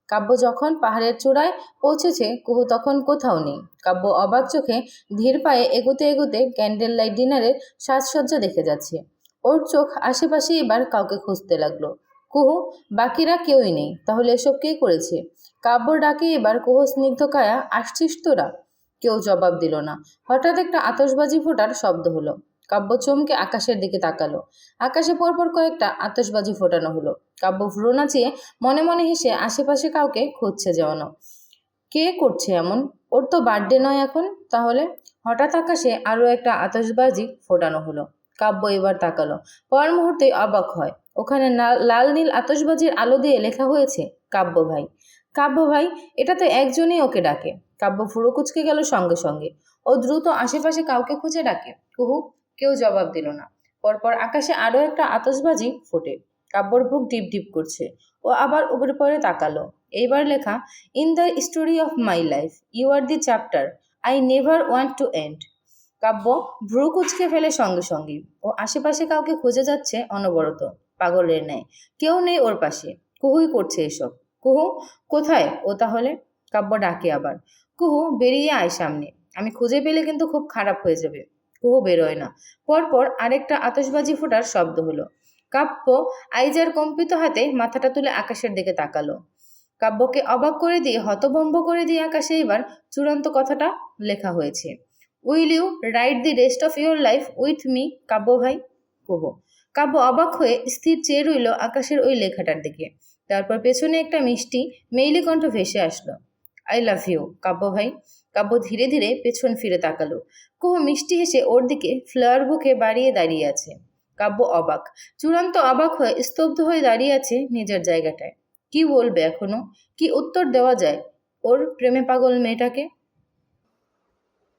কাব্য যখন পাহাড়ের চূড়ায় পৌঁছেছে, কুহু তখন কোথাও নেই। কাব্য অবাক চোখে ধীর পায়ে এগোতে এগোতে ক্যান্ডেল লাইট ডিনারের সাজসজ্জা দেখে যাচ্ছে। ওর চোখ আশেপাশে এবার কাউকে খুঁজতে লাগলো। কুহু, বাকিরা কেউই নেই, তাহলে এসব কে করেছে? কাব্যর ডাকে এবার কুহু স্নিগ্ধ কায়া, আসছিস তোরা? কেউ জবাব দিল না। হঠাৎ একটা আতশবাজি ফোটার শব্দ হলো। কাব্য চমকে আকাশের দিকে তাকালো। আকাশে পরপর কয়েকটা আতশবাজি ফোটানো হলো। কাব্য ভ্রু নাচিয়ে মনে মনে হেসে আশেপাশে কাউকে খুঁজছে যেন। কে করছে এমন? ওর তো বার্থডে নয় এখন, তাহলে? হঠাৎ আকাশে আরও একটা আতশবাজি ফোটানো হলো। কাব্য এবার তাকালো। পর মুহূর্তেই অবাক হয়। ওখানে লাল নীল আতশবাজির আলো দিয়ে লেখা হয়েছে, কাব্য ভাই। কাব্য ভাই, এটা তো একজনই ওকে ডাকে। কাব্য ফুরো কুচকে গেল সঙ্গে সঙ্গে। ও দ্রুত আশেপাশে কাউকে খুঁজে ডাকে। কুহু। কেউ জবাব দিল না। পরপর আকাশে আরও একটা আতশবাজি ফোটে। কাব্যর বুক ডিপ ডিপ করছে। ও আবার উপরে পরে তাকালো। এইবার লেখা, in the story of my life you are the chapter I never want to end. Kabya ভ্রু কুচকে ফেলে সঙ্গে সঙ্গে। ও আশেপাশে কাউকে খুঁজে যাচ্ছে অনবরত, পাগলের ন্যায়। কেউ নেই ওর পাশে। কুহুই করছে এসব। কুহু, কোথায় ও তাহলে? কাব্য ডাকে আবার। কুহু, বেরিয়ে আয় সামনে। আমি খুঁজে পেলে কিন্তু খুব খারাপ হয়ে যাবে। কুহু বেরোয় না। পরপর আরেকটা আতশবাজি ফোটার শব্দ হলো। কাব্য আইজার কম্পিত হাতে মাথাটা তুলে আকাশের দিকে তাকালো। কাব্যকে অবাক করে দিয়ে, হতভম্ব করে দিয়ে আকাশে এবার চূড়ান্ত কথাটা লেখা হয়েছে, will you write the rest of your life with me, Kabya ভাই? কুহু। কাব্য অবাক হয়ে স্থির চেয়ে রইল আকাশের ওই লেখাটার দিকে। তারপর পেছনে একটা মিষ্টি মেইলি কণ্ঠ ভেসে আসলো, আই লাভ ইউ, কাব্য ভাই। কাব্য ধীরে ধীরে পেছন ফিরে তাকালো। কুহু মিষ্টি হেসে ওর দিকে ফ্লাওয়ার বুকে বাড়িয়ে দাঁড়িয়ে আছে। কাব্য অবাক, চূড়ান্ত অবাক হয়ে স্তব্ধ হয়ে দাঁড়িয়ে আছে নিজের জায়গাটায়। কি বলবে এখনো? কি উত্তর দেওয়া যায় ওর প্রেমে পাগল মেয়েটাকে?